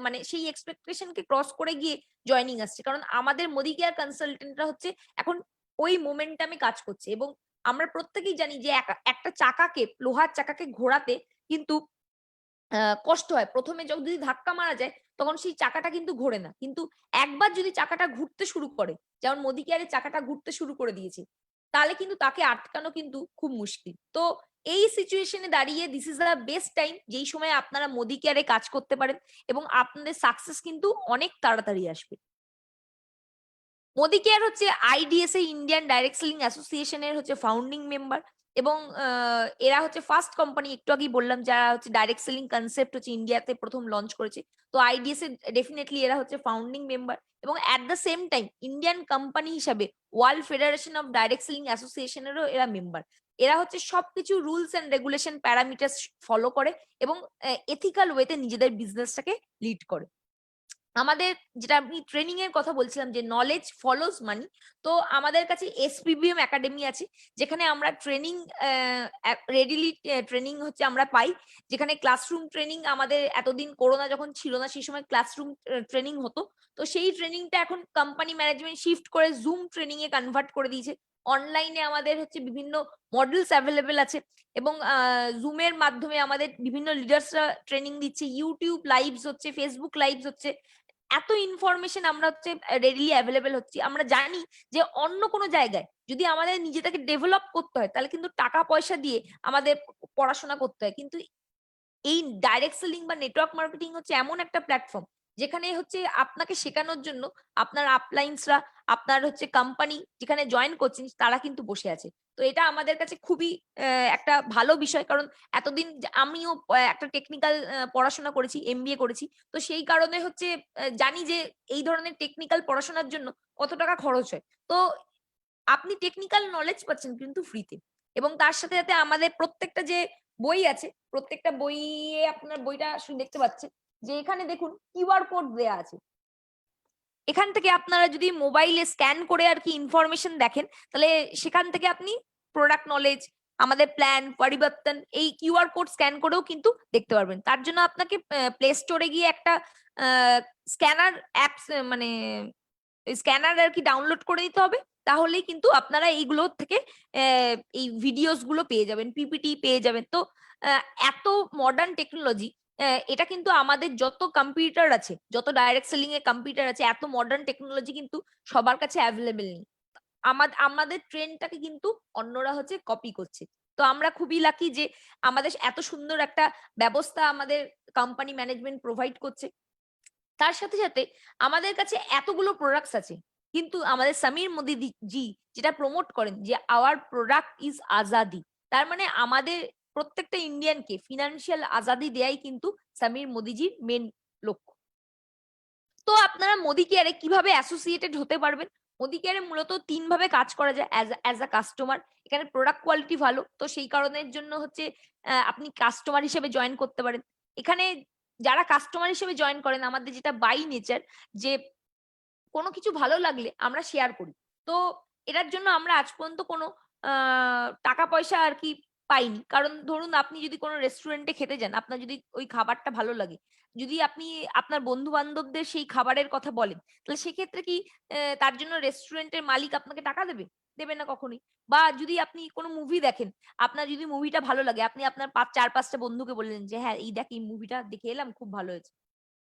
মানে সেই এক্সপেকটেশনকে ক্রস করে গিয়ে জয়েনিং আসছে। কারণ আমাদের মোদি কেয়ার কনসালটেন্টরা হচ্ছে এখন ওই মোমেন্টামে কাজ করছে এবং আমরা প্রত্যেকেই জানি যে একটা চাকাকে, লোহার চাকাকে ঘোরাতে কিন্তু কষ্ট হয়। প্রথমে যদি ধাক্কা মারা যায় তখন সেই চাকাটা কিন্তু ঘোরে না। কিন্তু একবার যদি চাকাটা ঘুরতে শুরু করে, যেমন মোদি কেয়ারের চাকাটা ঘুরতে শুরু করে দিয়েছে, তাহলে কিন্তু তাকে আটকানো কিন্তু খুব মুশকিল। তো এই সিচুয়েশনে দাঁড়িয়ে this is the best time যেই সময় আপনারা মোদি কেয়ারে কাজ করতে পারেন এবং আপনাদের সাকসেস কিন্তু অনেক তাড়াতাড়ি আসবে। মোদি কেয়ার হচ্ছে আইডিএসএ, ইন্ডিয়ান ডাইরেক্ট সেলিং অ্যাসোসিয়েশনের হচ্ছে ফাউন্ডিং মেম্বার এবং এরা হচ্ছে ফার্স্ট কোম্পানি, একটু আগেই বললাম, যারা হচ্ছে ডাইরেক্ট সেলিং কনসেপ্ট হচ্ছে ইন্ডিয়াতে প্রথম লঞ্চ করেছে। তো আইডিএসএ ডেফিনেটলি এরা হচ্ছে ফাউন্ডিং মেম্বার এবং at the same time Indian company হিসাবে World Federation of Direct Selling অ্যাসোসিয়েশনেরও এরা মেম্বার। এরা হচ্ছে সবকিছু rules and regulation parameter follow করে এবং এথিক্যাল ওয়েতে নিজেদের বিজনেসটাকে লিড করে। আমাদের যেটা আমি ট্রেনিং এর কথা বলছিলাম যে নলেজ ফলোস মানি, তো আমাদের কাছে এসপিবিএম একাডেমি আছে যেখানে আমরা ট্রেনিং রেডিলি ট্রেনিং হচ্ছে আমরা পাই, যেখানে ক্লাসরুম ট্রেনিং আমাদের এতদিন করোনা যখন ছিল না সেই সময় ক্লাসরুম ট্রেনিং হতো। তো সেই ট্রেনিংটা এখন কোম্পানি ম্যানেজমেন্ট শিফট করে জুম ট্রেনিং এ কনভার্ট করে দিয়েছে। অনলাইনে আমাদের হচ্ছে বিভিন্ন মডেলস অ্যাভেলেবেল আছে এবং জুমের মাধ্যমে আমাদের বিভিন্ন লিডার্সরা ট্রেনিং দিচ্ছে, ইউটিউব লাইভস হচ্ছে, ফেসবুক লাইভস হচ্ছে। এত ইনফরমেশন আমরা হচ্ছে রেডিলি অ্যাভেলেবেল হচ্ছি, আমরা জানি যে অন্য কোনো জায়গায় যদি আমাদের নিজেদেরকে ডেভেলপ করতে হয় তাহলে কিন্তু টাকা পয়সা দিয়ে আমাদের পড়াশোনা করতে হয়, কিন্তু এই ডাইরেক্ট সেলিং বা নেটওয়ার্ক মার্কেটিং হচ্ছে এমন একটা প্ল্যাটফর্ম যেখানে হচ্ছে আপনাকে শেখানোর জন্য আপনার আপলাইন্সরা, আপনার হচ্ছে কোম্পানি যেখানে জয়েন করছেন তারা কিন্তু বসে আছে। তো এটা আমাদের কাছে খুবই একটা ভালো বিষয়, কারণ এতদিন আমিও একটা টেকনিক্যাল পড়াশোনা করেছি, এমবিএ করেছি। তো সেই কারণে হচ্ছে জানি যে এই ধরনের টেকনিক্যাল পড়াশোনার জন্য কত টাকা খরচ হয়। তো আপনি টেকনিক্যাল নলেজ পাচ্ছেন কিন্তু ফ্রিতে, এবং তার সাথে সাথে আমাদের প্রত্যেকটা যে বই আছে, প্রত্যেকটা বইয়ে আপনার বইটা আসলে দেখতে পাচ্ছেন যে এখানে দেখুন কিউআর কোড দেয়া আছে। এখান থেকে আপনারা যদি মোবাইলে স্ক্যান করে আর কি ইনফরমেশন দেখেন, তাহলে সেখান থেকে আপনি প্রোডাক্ট নলেজ, আমাদের প্ল্যান পরিবর্তন এই কিউআর কোড স্ক্যান করেও কিন্তু দেখতে পারবেন। তার জন্য আপনাকে প্লে স্টোরে গিয়ে একটা স্ক্যানার অ্যাপস মানে স্ক্যানার আর কি ডাউনলোড করে নিতে হবে। তাহলেই কিন্তু আপনারা এইগুলো থেকে এই ভিডিওস গুলো পেয়ে যাবেন, পিপিটি পেয়ে যাবেন। তো এত মডার্ন টেকনোলজি, এটা কিন্তু আমাদের যত কম্পিউটার আছে, যত ডাইরেক্ট সেলিং এর কম্পিউটার আছে, এত মডার্ন টেকনোলজি কিন্তু সবার কাছে অ্যাভেলেবেল নেই। আমাদের ট্রেন্ডটাকে কিন্তু অন্যরা হচ্ছে কপি করছে। তো আমরা খুবই লাকি যে আমাদের এত সুন্দর একটা ব্যবস্থা আমাদের কোম্পানি ম্যানেজমেন্ট প্রোভাইড করছে। তার সাথে সাথে আমাদের কাছে এতগুলো প্রোডাক্টস আছে, কিন্তু আমাদের সমীর মোদি জি যেটা প্রমোট করেন যে আওয়ার প্রোডাক্ট ইজ আজাদি, তার মানে আমাদের প্রত্যেকটা ইন্ডিয়ানকে ফিনান্সিয়াল আজাদি দেয়াই কিন্তু সমীর মোদিজির মেন লক্ষ্য। তো আপনারা মোদি কেয়ারে কিভাবে অ্যাসোসিয়েটেড হতে পারবেন? মোদি কেয়ারে মূলত ৩ ভাবে কাজ করা যায় অ্যাজ আ কাস্টমার। এখানে প্রোডাক্ট কোয়ালিটি ভালো, তো সেই কারণের জন্য হচ্ছে আপনি কাস্টমার হিসেবে জয়েন করতে পারেন। এখানে যারা কাস্টমার হিসেবে জয়েন করেন, আমাদের যেটা বাই নেচার, যে কোনো কিছু ভালো লাগলে আমরা শেয়ার করি। তো এটার জন্য আমরা আজ পর্যন্ত কোনো টাকা পয়সা আর কি পাইনি। কারণ ধরুন আপনি যদি কোনো রেস্টুরেন্টে খেতে যান, আপনার যদি ওই খাবারটা ভালো লাগে, যদি আপনি আপনার বন্ধু-বান্ধবদের সেই খাবারের কথা বলেন, তাহলে সেক্ষেত্রে কি তার জন্য রেস্টুরেন্টের মালিক আপনাকে টাকা দেবে? দেবে না কখনোই। বা যদি আপনি কোনো মুভি দেখেন, আপনার যদি মুভিটা ভালো লাগে, আপনি আপনার ৪-৫ টা বন্ধুকে বললেন যে, "হ্যাঁ, এই দেখ এই মুভিটা দেখে এলাম, খুব ভালো হয়েছে।"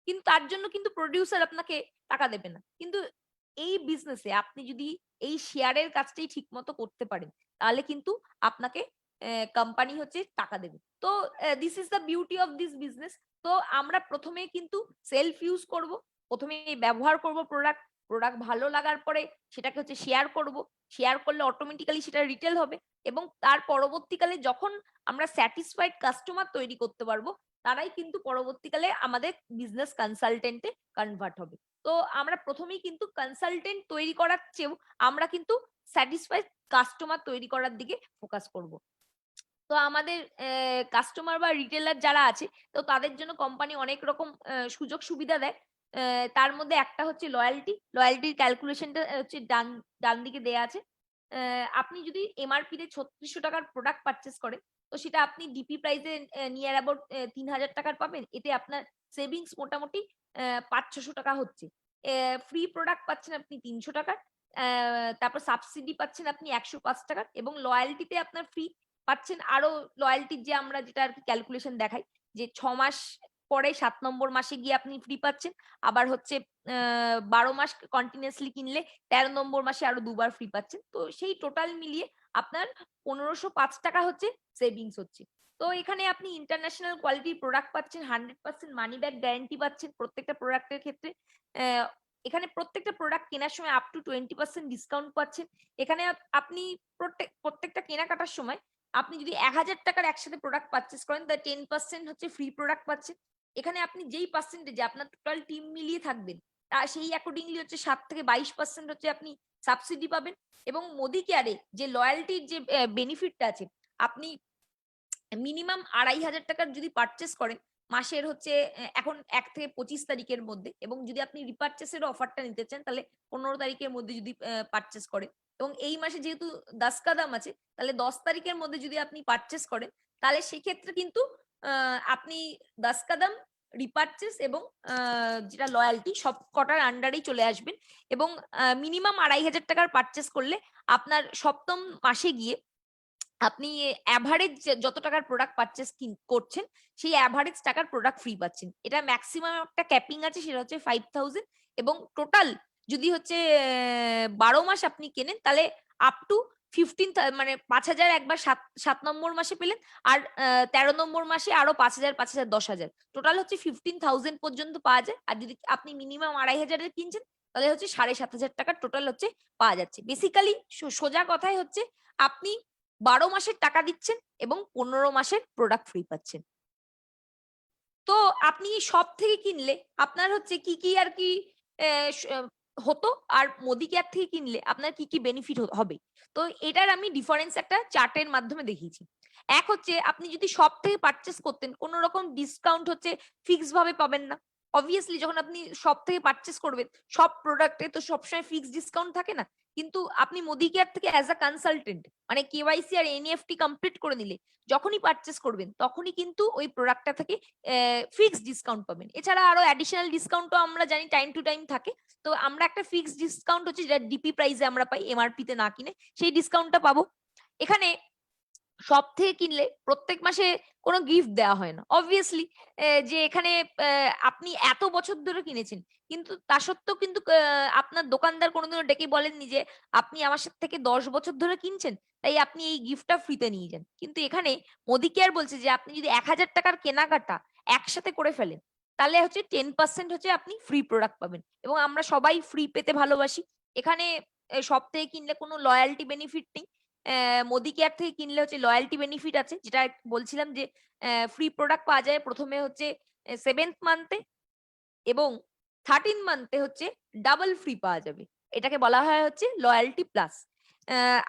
কিন্তু তার জন্য কিন্তু প্রোডিউসার আপনাকে টাকা দেবে না। কিন্তু এই বিজনেসে আপনি যদি এই শেয়ারের কাজটাই ঠিকমতো করতে পারেন, তাহলে কিন্তু আপনাকে কোম্পানি হচ্ছে টাকা দেবে। তো this is the beauty of this business. তো আমরা ১ম এই কিন্তু সেলফ ইউজ করব। ১ম এই ব্যবহার করব প্রোডাক্ট। প্রোডাক্ট ভালো লাগার পরে সেটাকে হচ্ছে শেয়ার করব। শেয়ার করলে অটোমেটিক্যালি সেটা রিটেল হবে, এবং তার পরবর্তীকালে যখন আমরা স্যাটিসফাইড কাস্টমার তৈরি করতে পারবো, তারাই কিন্তু পরবর্তীকালে আমাদের বিজনেস কনসালটেন্ট এ কনভার্ট হবে। তো আমরা ১ম এই কিন্তু কনসালটেন্ট তৈরি করার চেয়েও আমরা কিন্তু স্যাটিসফাইড কাস্টমার তৈরি করার দিকে ফোকাস করব। তো আমাদের কাস্টমার বা রিটেলার যারা আছে, তো তাদের জন্য কোম্পানি অনেক রকম সুযোগ সুবিধা দেয়। তার মধ্যে একটা হচ্ছে লয়াল্টি। লয়াল্টির ক্যালকুলেশনটা হচ্ছে ডান দিকে দেয়া আছে। আপনি যদি এমআরপি তে ৳৩৬০০ র প্রোডাক্ট পারচেজ করেন, তো সেটা আপনি DP price A near about ৳৩,০০০ র পাবেন। এতে আপনার সেভিংস মোটামুটি ৳৫০০-৬০০ হচ্ছে। ফ্রি প্রোডাক্ট পাচ্ছেন আপনি ৳৩০০। তারপর সাবসিডি পাচ্ছেন আপনি ৳১০৫, এবং লয়াল্টিতে আপনার ফ্রি পাচ্ছেন আরো। লয়াল্টির যে আমরা যেটা আরকি ক্যালকুলেশন দেখাই, যে ৬ মাস পরে ৭ নম্বর মাসে গিয়ে আপনি ফ্রি পাচ্ছেন। আবার হচ্ছে ১২ মাস কন্টিনিউয়াসলি কিনলে ১৩ নম্বর মাসে আরো ২ বার ফ্রি পাচ্ছেন। তো সেই টোটাল মিলিয়ে আপনার ৳১৫০৫ হচ্ছে সেভিংস হচ্ছে। তো এখানে আপনি ইন্টারন্যাশনাল কোয়ালিটির প্রোডাক্ট পাচ্ছেন, 100% মানি ব্যাক গ্যারান্টি পাচ্ছেন প্রত্যেকটা প্রোডাক্টের ক্ষেত্রে। এখানে প্রত্যেকটা প্রোডাক্ট কেনার সময় আপ টু 20% ডিসকাউন্ট পাচ্ছেন। এখানে আপনি প্রত্যেকটা কেনাকাটার সময় আপনি যদি ৳১,০০০ র একসাথে প্রোডাক্ট পারচেজ করেন, তাহলে 10% হচ্ছে ফ্রি প্রোডাক্ট পাচ্ছেন। এখানে আপনি যেই পার্সেন্টেজে আপনার টোটাল টিম মিলিয়ে থাকবেন, সেই অ্যাকর্ডিংলি হচ্ছে ৭-২২% হচ্ছে আপনি সাবসিডি পাবেন। এবং মোদি কেয়ারে যে লয়াল্টির যে বেনিফিটটা আছে, আপনি মিনিমাম ৳২,৫০০ যদি পারচেজ করেন, মাসের হচ্ছে এখন ১ থেকে ২৫ তারিখের মধ্যে, এবং যদি আপনি রিপারচেজ এরও অফারটা নিতে চান, তাহলে ১৫ তারিখের মধ্যে যদি পারচেজ করেন, এবং এই মাসে যেহেতু ১০ কা দাম আছে, তাহলে ১০ তারিখের মধ্যে যদি আপনি পারচেজ করেন, তাহলে সেক্ষেত্রে কিন্তু আপনি ১০ কা দাম, রিপারচেজ এবং যেটা লয়াল্টি সব কটার আন্ডারেই চলে আসবেন। এবং মিনিমাম ৳২,৫০০ পারচেজ করলে আপনার ৭ম মাসে গিয়ে আপনি অ্যাভারেজ যত টাকার প্রোডাক্ট পারচেস করছেন সেই অ্যাভারেজ টাকার প্রোডাক্ট ফ্রি পাচ্ছেন। এটা ম্যাক্সিমাম একটা ক্যাপিং আছে, সেটা হচ্ছে 5000, এবং টোটাল যদি হচ্ছে 12 মাস আপনি কেনেন তাহলে আপ টু 15, মানে 5000 একবার 7 নম্বর মাসে পেলেন, আর 13 নম্বর মাসে আরো 5000, 5000, 10,000, টোটাল হচ্ছে 15,000 পর্যন্ত পাওয়া যায়। আর যদি আপনি মিনিমাম 2500 এর কিনছেন তাহলে হচ্ছে 7500 টাকার টোটাল হচ্ছে পাওয়া যাচ্ছে। বেসিক্যালি সোজা কথাই হচ্ছে আপনি 12 মাসের টাকা দিচ্ছেন এবং 15 মাসের প্রোডাক্ট ফ্রি পাচ্ছেন। তো আপনি সব থেকে কিনলে আপনার হচ্ছে কি কি আর কি হতো, আর মোদি কেয়ার থেকে কিনলে আপনার কি কি বেনিফিট হবে। তো এটার আমি ডিফারেন্স একটা চার্টের মাধ্যমে দেখিয়েছি। এক হচ্ছে আপনি যদি সব থেকে পারচেস করতেন, কোনো রকম ডিসকাউন্ট হচ্ছে ফিক্স ভাবে পাবেন না। অবভিয়াসলি যখন আপনি সব থেকে পারচেস করবেন সব প্রোডাক্টে তো সবসময় ফিক্স ডিসকাউন্ট থাকে না, কিন্তু আপনি মোদি কেয়ার থেকে অ্যাজ আ কনসালটেন্ট মানে কেওয়াইসি আর এনইএফটি কমপ্লিট করে নিলে যখনই পারচেস করবেন তখনই কিন্তু ওই প্রোডাক্টটা থেকে ফিক্সড ডিসকাউন্ট পাবেন। এছাড়া আরো অ্যাডিশনাল ডিসকাউন্টও আমরা জানি টাইম টু টাইম থাকে। তো আমরা একটা ফিক্সড ডিসকাউন্ট হচ্ছে যেটা ডিপি প্রাইসে আমরা পাই, এমআরপি তে না কিনে সেই ডিসকাউন্টটা পাবো। এখানে সব থেকে কিনলে প্রত্যেক মাসে কোনো গিফট দেওয়া হয় না অবভিয়াসলি, যে এখানে আপনি এত বছর ধরে কিনেছেন কিন্তু তা সত্ত্বেও কিন্তু আপনার দোকানদার কোনোদিনও ডেকে বলেননি যে আপনি আমার সাথে থেকে 10 বছর ধরে কিনছেন তাই আপনি এই গিফটটা ফ্রিতে নিয়ে যান। কিন্তু এখানে মোদি কেয়ার বলছে যে আপনি যদি 1000 টাকার কেনাকাটা একসাথে করে ফেলেন তাহলে হচ্ছে 10% হচ্ছে আপনি ফ্রি প্রোডাক্ট পাবেন, এবং আমরা সবাই ফ্রি পেতে ভালোবাসি। এখানে সব থেকে কিনলে কোনো লয়ালটি বেনিফিট নেই। মোদি কেয়ার থেকে কিনলে হচ্ছে লয়ালটি বেনিফিট আছে, যেটা বলছিলাম যে ফ্রি প্রোডাক্ট পাওয়া যায় প্রথমে হচ্ছে 7th মান্থে, এবং 13 মান্থে হচ্ছে ডাবল ফ্রি পাওয়া যাবে। এটাকে বলা হয় হচ্ছে লয়ালটি প্লাস।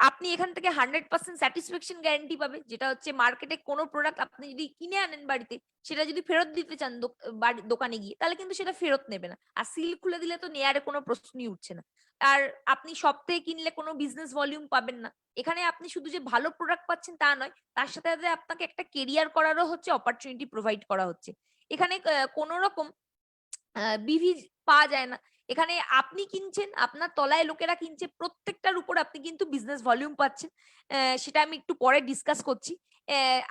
আপনি এখান থেকে 100% স্যাটিসফ্যাকশন গ্যারান্টি পাবে, যেটা হচ্ছে মার্কেটে কোনো প্রোডাক্ট আপনি যদি কিনে আনেন বাড়িতে সেটা যদি ফেরত দিতে চান দোকানে গিয়ে তাহলে কিন্তু সেটা ফেরত নেবে না, আর সিল খুলে দিলে তো নেয়ারে কোনো প্রশ্নই উঠছে না। আর আপনি সব থেকে কিনলে কোনো বিজনেস ভলিউম পাবেন না। এখানে আপনি শুধু যে ভালো প্রোডাক্ট পাচ্ছেন তা নয়, তার সাথে সাথে আপনাকে একটা কেরিয়ার করারও হচ্ছে অপরচুনিটি প্রোভাইড করা হচ্ছে। এখানে কোনো রকম বিভি পাওয়া যায় না। এখানে আপনি কিনছেন, আপনার তলায় লোকেরা কিনছে, প্রত্যেকটার উপর আপনি কিন্তু বিজনেস ভলিউম পাচ্ছেন। সেটা আমি একটু পরে ডিসকাস করছি।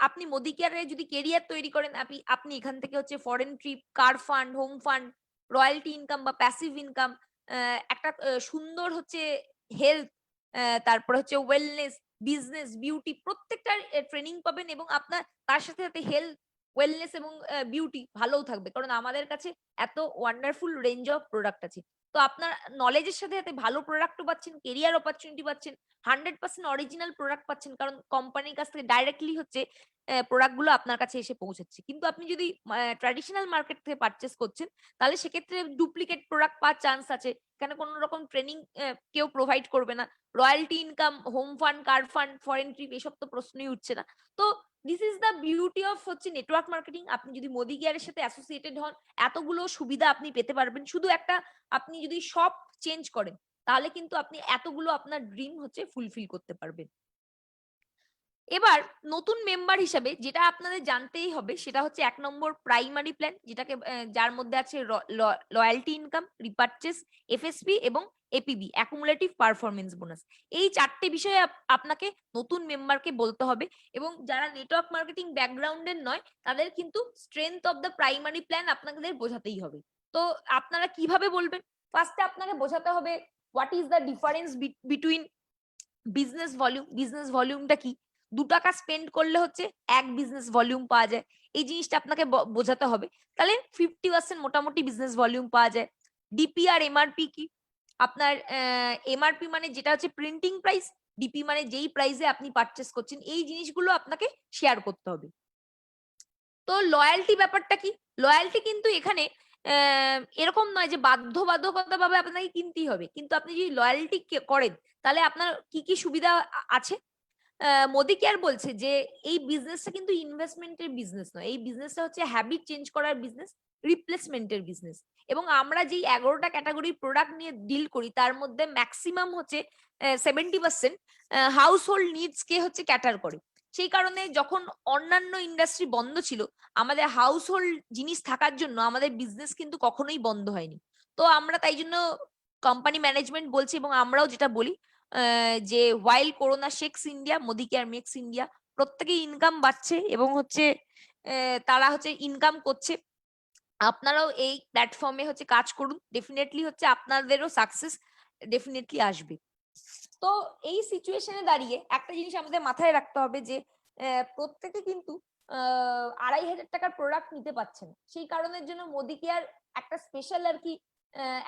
আপনি মোদি কেয়ারে যদি কেরিয়ার তৈরি করেন আপনি এখান থেকে হচ্ছে ফরেন ট্রিপ, কার fund, home fund, royalty income বা প্যাসিভ ইনকাম, একটা সুন্দর হচ্ছে হেলথ, তারপরে হচ্ছে ওয়েলনেস, বিজনেস, বিউটি প্রত্যেকটার ট্রেনিং পাবেন, এবং আপনার তার সাথে সাথে হেলথ, ওয়েলনেস এবং বিউটি ভালোও থাকবে, কারণ আমাদের কাছে এত ওয়ান্ডারফুল রেঞ্জ অফ প্রোডাক্ট আছে। তো আপনার নলেজের সাথে সাথে ভালো প্রোডাক্টও পাচ্ছেন, কেরিয়ার অপরচুনিটি পাচ্ছেন, 100% অরিজিনাল প্রোডাক্ট পাচ্ছেন, কারণ কোম্পানির কাছ থেকে ডাইরেক্টলি হচ্ছে প্রোডাক্ট গুলো আপনার কাছে এসে পৌঁছাচ্ছে। কিন্তু আপনি যদি ট্র্যাডিশনাল মার্কেট থেকে পারচেস করছেন তাহলে সেক্ষেত্রে ডুপ্লিকেট প্রোডাক্ট পাওয়ার চান্স আছে। এখানে কোনো রকম ট্রেনিং কেউ প্রোভাইড করবে না। রয়্যালটি ইনকাম, হোম ফান্ড, কার ফান্ড, ফরেন ট্রিপ এসব তো প্রশ্নই উঠছে না। তো this is the beauty of হচ্ছে নেটওয়ার্ক মার্কেটিং। আপনি যদি মোদি কেয়ারের সাথে অ্যাসোসিয়েটেড হন এতগুলো সুবিধা আপনি পেতে পারবেন। শুধু একটা আপনি যদি শপ চেঞ্জ করেন তাহলে কিন্তু আপনি এতগুলো আপনার ড্রিম হচ্ছে ফুলফিল করতে পারবেন। এবার নতুন মেম্বার হিসাবে যেটা আপনাদের জানতেই হবে সেটা হচ্ছে ১ নম্বর প্রাইমারি প্ল্যান, যেটাকে যার মধ্যে আছে লয়ালটি ইনকাম, রিপারচেজ, এফএসপি এবং এপিবি, অ্যাকুমুলেটিভ পারফরম্যান্স বোনাস। এই 4টে বিষয়ে আপনাকে নতুন মেম্বারকে বলতে হবে, এবং যারা নেটওয়ার্ক মার্কেটিং ব্যাকগ্রাউন্ডের নয় তাদের কিন্তু strength of the primary plan আপনাদের বোঝাতেই হবে। তো আপনারা কিভাবে বলবেন? ফার্স্টে আপনাকে বোঝাতে হবে what is the difference between business volume. Business ভলিউমটা কি? 2 টাকা স্পেন্ড করলে হচ্ছে 1 বিজনেস ভলিউম পাওয়া যায়। এই জিনিসটা আপনাকে বোঝাতে হবে। তাহলে 50% মোটামুটি বিজনেস ভলিউম পাওয়া যায়। ডিপি আর এমআরপি কি? আপনার এমআরপি মানে যেটা হচ্ছে প্রিন্টিং প্রাইস, ডিপি মানে যেই প্রাইসে আপনি পারচেস করছেন, এই জিনিসগুলো আপনাকে শেয়ার করতে হবে। তো লয়ালটি ব্যাপারটা কি? লয়ালটি কিন্তু এখানে এরকম নয় যে বাধ্যবাধকতা ভাবে আপনাকে কিনতেই হবে, কিন্তু আপনি যদি লয়ালটি করেন তাহলে আপনার কি কি সুবিধা আছে। মোদি কেয়ার বলছে যে এই বিজনেসটা কিন্তু ইনভেস্টমেন্টের বিজনেস নয়, এই বিজনেসটা হচ্ছে হ্যাবিট চেঞ্জ করার বিজনেস, রিপ্লেসমেন্টের বিজনেস। এবং আমরা যেই 11টা ক্যাটাগরির প্রোডাক্ট নিয়ে ডিল করি তার মধ্যে ম্যাক্সিমাম হচ্ছে 70% হাউস হোল্ড নিডস কে হচ্ছে ক্যাটার করে। সেই কারণে যখন অন্যান্য ইন্ডাস্ট্রি বন্ধ ছিল আমাদের হাউস হোল্ড জিনিস থাকার জন্য আমাদের বিজনেস কিন্তু কখনোই বন্ধ হয়নি। তো আমরা তাই জন্য কোম্পানি ম্যানেজমেন্ট বলছি এবং আমরাও যেটা বলি যে while Corona shakes India, Modi Care makes India প্রত্যেকেই ইনকাম বাড়ছে এবং হচ্ছে তারা হচ্ছে ইনকাম করছে। আপনারাও এই প্ল্যাটফর্মে হচ্ছে কাজ করুন, ডেফিনেটলি হচ্ছে আপনাদেরও সাকসেস ডেফিনেটলি আসবে। তো এই সিচুয়েশনে দাঁড়িয়ে একটা জিনিস আমাদের মাথায় রাখতে হবে যে প্রত্যেকে কিন্তু ২,৫০০ টাকার প্রোডাক্ট নিতে পারছে না। সেই কারণের জন্য মোদি কেয়ার একটা স্পেশাল আর কি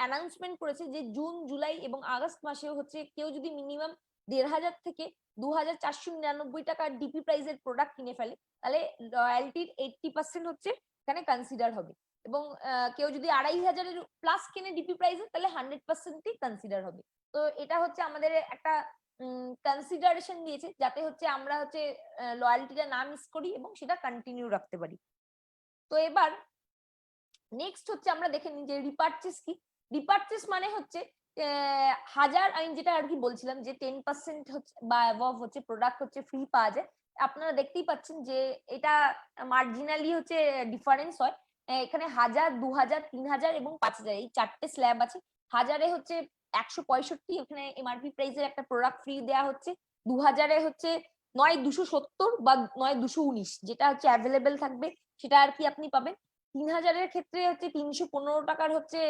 অ্যানাউন্সমেন্ট করেছে যে জুন, জুলাই এবং আগস্ট মাসেও হচ্ছে কেউ যদি মিনিমাম ১,৫০০ থেকে ২,৪৯৯ টাকার ডিপি প্রাইজের প্রোডাক্ট কিনে ফেলে, তাহলে রয়্যালটির 80% হচ্ছে এখানে কনসিডার হবে। এবং কেউ যদি ২,৫০০ প্লাস কেনে ডিপি প্রাইজে, তাহলে 100%ই কনসিডার হবে। তো এটা হচ্ছে আমাদের একটা কনসিডারেশন দিয়েছে, যাতে হচ্ছে আমরা হচ্ছে লয়ালটিটা না মিস করি এবং সেটা কন্টিনিউ রাখতে পারি। তো এবার নেক্সট হচ্ছে আমরা দেখে নিই যে রিপারচেস কি। রিপারচেস মানে হচ্ছে হাজার, আমি যেটা আর কি বলছিলাম যে 10% হচ্ছে বা অ্যাবভ হচ্ছে প্রোডাক্ট হচ্ছে ফ্রি পাওয়া যায়। আপনারা দেখতেই পাচ্ছেন যে এটা মার্জিনালি হচ্ছে ডিফারেন্স হয়। এখানে ১,০০০, ২,০০০, ৩,০০০ এবং ৫,০০০ এই ৪টে স্ল্যাব আছে। হাজারে হচ্ছে ১৬৫, এখানে এমআরপি প্রাইসের একটা প্রোডাক্ট ফ্রি দেওয়া হচ্ছে। ২,০০০ হচ্ছে নয় ২৭০ বা নয় ২১৯, যেটা হচ্ছে অ্যাভেলেবেল থাকবে সেটা আর কি আপনি পাবেন। ৩,০০০ ক্ষেত্রে হচ্ছে ৩১৫ টাকার হচ্ছে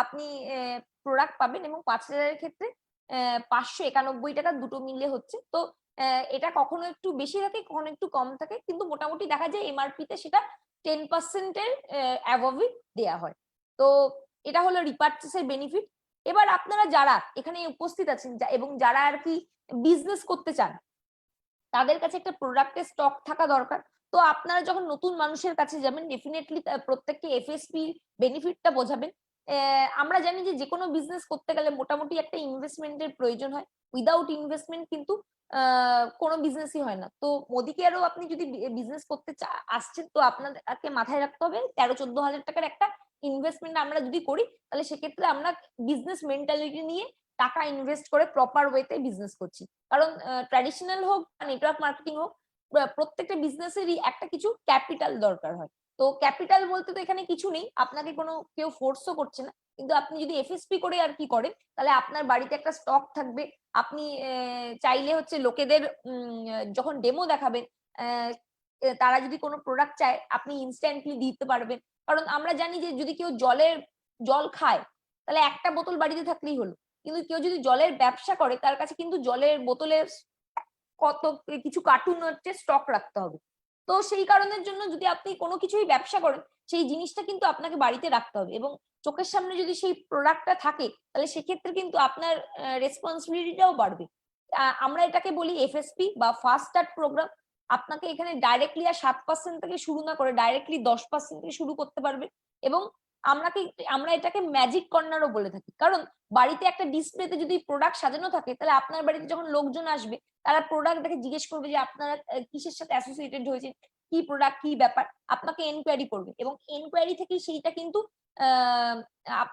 আপনি প্রোডাক্ট পাবেন এবং ৫,০০০ ক্ষেত্রে ৫৯১ টাকা, দুটো মিলে হচ্ছে। তো এটা কখনো একটু বেশি থাকে, কখনো একটু কম থাকে, কিন্তু মোটামুটি দেখা যায় এমআরপি তে সেটা 10% এর অ্যাবভই দেয়া হয়। তো এটা হলো রিপারচেসের বেনিফিট। এবার আপনারা যারা এখানে উপস্থিত আছেন এবং যারা আর কি বিজনেস করতে চান, তাদের কাছে একটা প্রোডাক্টের স্টক থাকা দরকার। তো আপনারা যখন নতুন মানুষের কাছে যাবেন, ডেফিনেটলি প্রত্যেককে এফএসপি বেনিফিটটা বোঝাবেন। আমরা জানি যে যেকোনো বিজনেস করতে গেলে মোটামুটি একটা ইনভেস্টমেন্টের প্রয়োজন হয়। উইদাউট ইনভেস্টমেন্ট কিন্তু কোনো বিজনেসই হয় না। তো মোদি কেয়ারও আপনি যদি বিজনেস করতে আসছেন, তো আপনাকে মাথায় রাখতে হবে ১৩-১৪ হাজার টাকার একটা ইনভেস্টমেন্ট আমরা যদি করি, তাহলে সেক্ষেত্রে আমরা বিজনেস মেন্টালিটি নিয়ে টাকা ইনভেস্ট করে প্রপার ওয়েতে বিজনেস করছি। কারণ ট্র্যাডিশনাল হোক বা নেটওয়ার্ক মার্কেটিং হোক, প্রত্যেকটা বিজনেসেরই একটা কিছু ক্যাপিটাল দরকার হয়। তো ক্যাপিটাল বলতে তো এখানে কিছু নেই, আপনাকে কোনো কেউ ফোর্সও করছে না। কিন্তু আপনি যদি এফএসপি করে আর কি করেন, তাহলে আপনার বাড়িতে একটা স্টক থাকবে। আপনি চাইলে হচ্ছে লোকেদের যখন ডেমো দেখাবেন, তারা যদি কোনো প্রোডাক্ট চায়, আপনি ইনস্ট্যান্টলি দিতে পারবেন। কারণ আমরা জানি যে যদি কেউ জল খায়, তাহলে একটা বোতল বাড়িতে থাকলেই হলো। কিন্তু কেউ যদি জলের ব্যবসা করে, তার কাছে কিন্তু জলের বোতলের কত কিছু কার্টুন হচ্ছে স্টক রাখতে হবে। তো সেই কারণের জন্য যদি আপনি কোনো কিছুই ব্যবসা করেন, সেই জিনিসটা কিন্তু আপনাকে বাড়িতে রাখতে হবে এবং চোখের সামনে যদি সেই প্রোডাক্টটা থাকে, তাহলে সেক্ষেত্রে কিন্তু আপনার রেসপন্সিবিলিটিটাও বাড়বে। আমরা এটাকে বলি এফএসপি বা ফাস্ট স্টার্ট প্রোগ্রাম। আপনাকে এখানে ডাইরেক্টলি আর 7% থেকে শুরু না করে ডাইরেক্টলি 10% থেকে শুরু করতে পারবে। এবং আমরা এটাকে ম্যাজিক কর্নারও বলে থাকি। কারণ বাড়িতে একটা ডিসপ্লেতে যদি প্রোডাক্ট সাজানো থাকে, তাহলে আপনার বাড়িতে যখন লোকজন আসবে, তারা প্রোডাক্ট দেখে জিজ্ঞেস করবে যে আপনারা কিসের সাথে অ্যাসোসিয়েটেড হয়েছে, কি প্রোডাক্ট, কি ব্যাপার, আপনাকে এনকোয়ারি করবে এবং এনকোয়ারি থেকেই সেইটা কিন্তু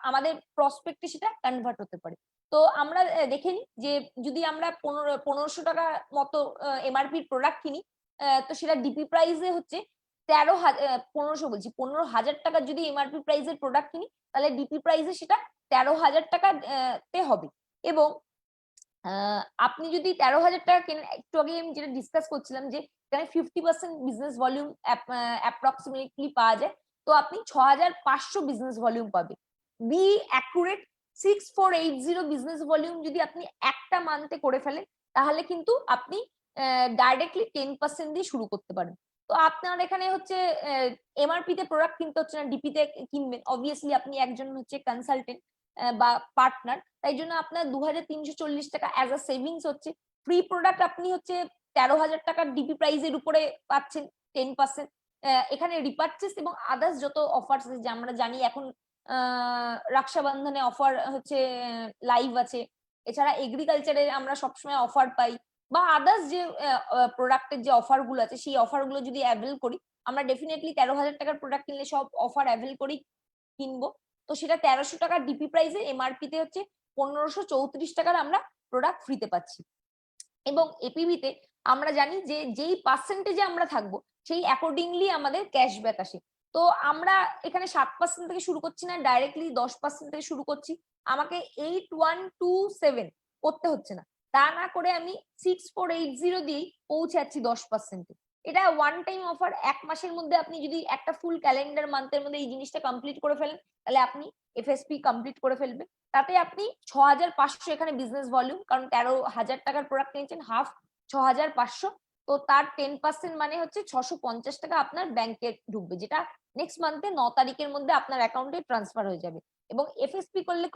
আমাদের প্রসপেক্টে সেটা কনভার্ট হতে পারে। তো আমরা দেখে নিই যে যদি আমরা ১৫০০ টাকা মতো এমআরপির প্রোডাক্ট কিনি, তো সেটা ডিপি প্রাইসে হচ্ছে ১৫০০ বলছি ১৫,০০০ টাকার যদি এমআরপি প্রাইসের প্রোডাক্ট কিনি, তাহলে ডিপি প্রাইসে সেটা ১৩,০০০ টাকা তে হবে। এবং আপনি যদি ১৩,০০০ টাকা কেনেন, একটু আগে আমি যেটা ডিসকাস করছিলাম যে এখানে 50% বিজনেস ভলিউম অ্যাপ্রক্সিমেটলি পাওয়া যায়। তো আপনি ৬,৫০০ বিজনেস ভলিউম পাবেন। বি অ্যাকুরেট 6480 বিজনেস ভলিউম যদি আপনি একটা মান্থে করে ফেলেন, তাহলে কিন্তু আপনি ডাইরেক্টলি 10% দিয়ে শুরু করতে পারেন। তো আপনার এখানে হচ্ছে এমআরপি তে প্রোডাক্ট কিনতে হচ্ছে না, ডিপি তে কিনবেন। অবভিয়াসলি আপনি একজন হচ্ছে কনসালটেন্ট বা পার্টনার, তাই জন্য আপনার ২,৩৪০ টাকা অ্যাজ আ সেভিংস হচ্ছে। ফ্রি প্রোডাক্ট আপনি হচ্ছে ১৩,০০০ টাকার ডিপি প্রাইসের উপরে পাচ্ছেন 10%। এখানে রিপারচেস এবং আদার্স যত অফার্স আছে, যে আমরা জানি এখন রক্ষাবন্ধনে অফার হচ্ছে লাইভ আছে। এছাড়া এগ্রিকালচারে আমরা সবসময় অফার পাই, বা আদার্স যে প্রোডাক্টের যে অফার গুলো আছে, সেই অফার গুলো যদি অ্যাভেল করি, আমরা ডেফিনেটলি ১৩,০০০ টাকার প্রোডাক্ট কিনলে সব অফার অ্যাভেল করেই কিনবো। তো সেটা ১৩০০ টাকার ডিপি প্রাইসে এমআরপি তে হচ্ছে ১৫৩৪ টাকার আমরা প্রোডাক্ট ফ্রিতে পাচ্ছি। এবং এপিভি তে আমরা জানি যে যেই পার্সেন্টেজে আমরা থাকবো, সেই অ্যাকর্ডিংলি আমাদের ক্যাশব্যাক আসে। তো আমরা এখানে 7% থেকে শুরু করছি না, ডাইরেক্টলি 10% থেকে শুরু করছি। আমাকে 8127 করতে হচ্ছে না। তা না করে আমি 6480 দিয়েই পৌঁছাচ্ছি 10%। এটা ওয়ান টাইম অফার। 1 মাসের মধ্যে আপনি যদি একটা ফুল ক্যালেন্ডার মান্থের মধ্যে এই জিনিসটা কমপ্লিট করে ফেলেন, তাহলে আপনি এফএসপি কমপ্লিট করে ফেলবেন। তাতে আপনি 6500 এখানে বিজনেস ভলিউম, কারণ 13,000 টাকার প্রোডাক্ট নিয়েছেন, হাফ 6500। তো তার 10% মানে হচ্ছে 650 টাকা আপনার ব্যাংকে ঢুকবে, যেটা নেক্সট মান্থে 9 তারিখের মধ্যে আপনার অ্যাকাউন্টে ট্রান্সফার হয়ে যাবে। এবং এফএসপি করলে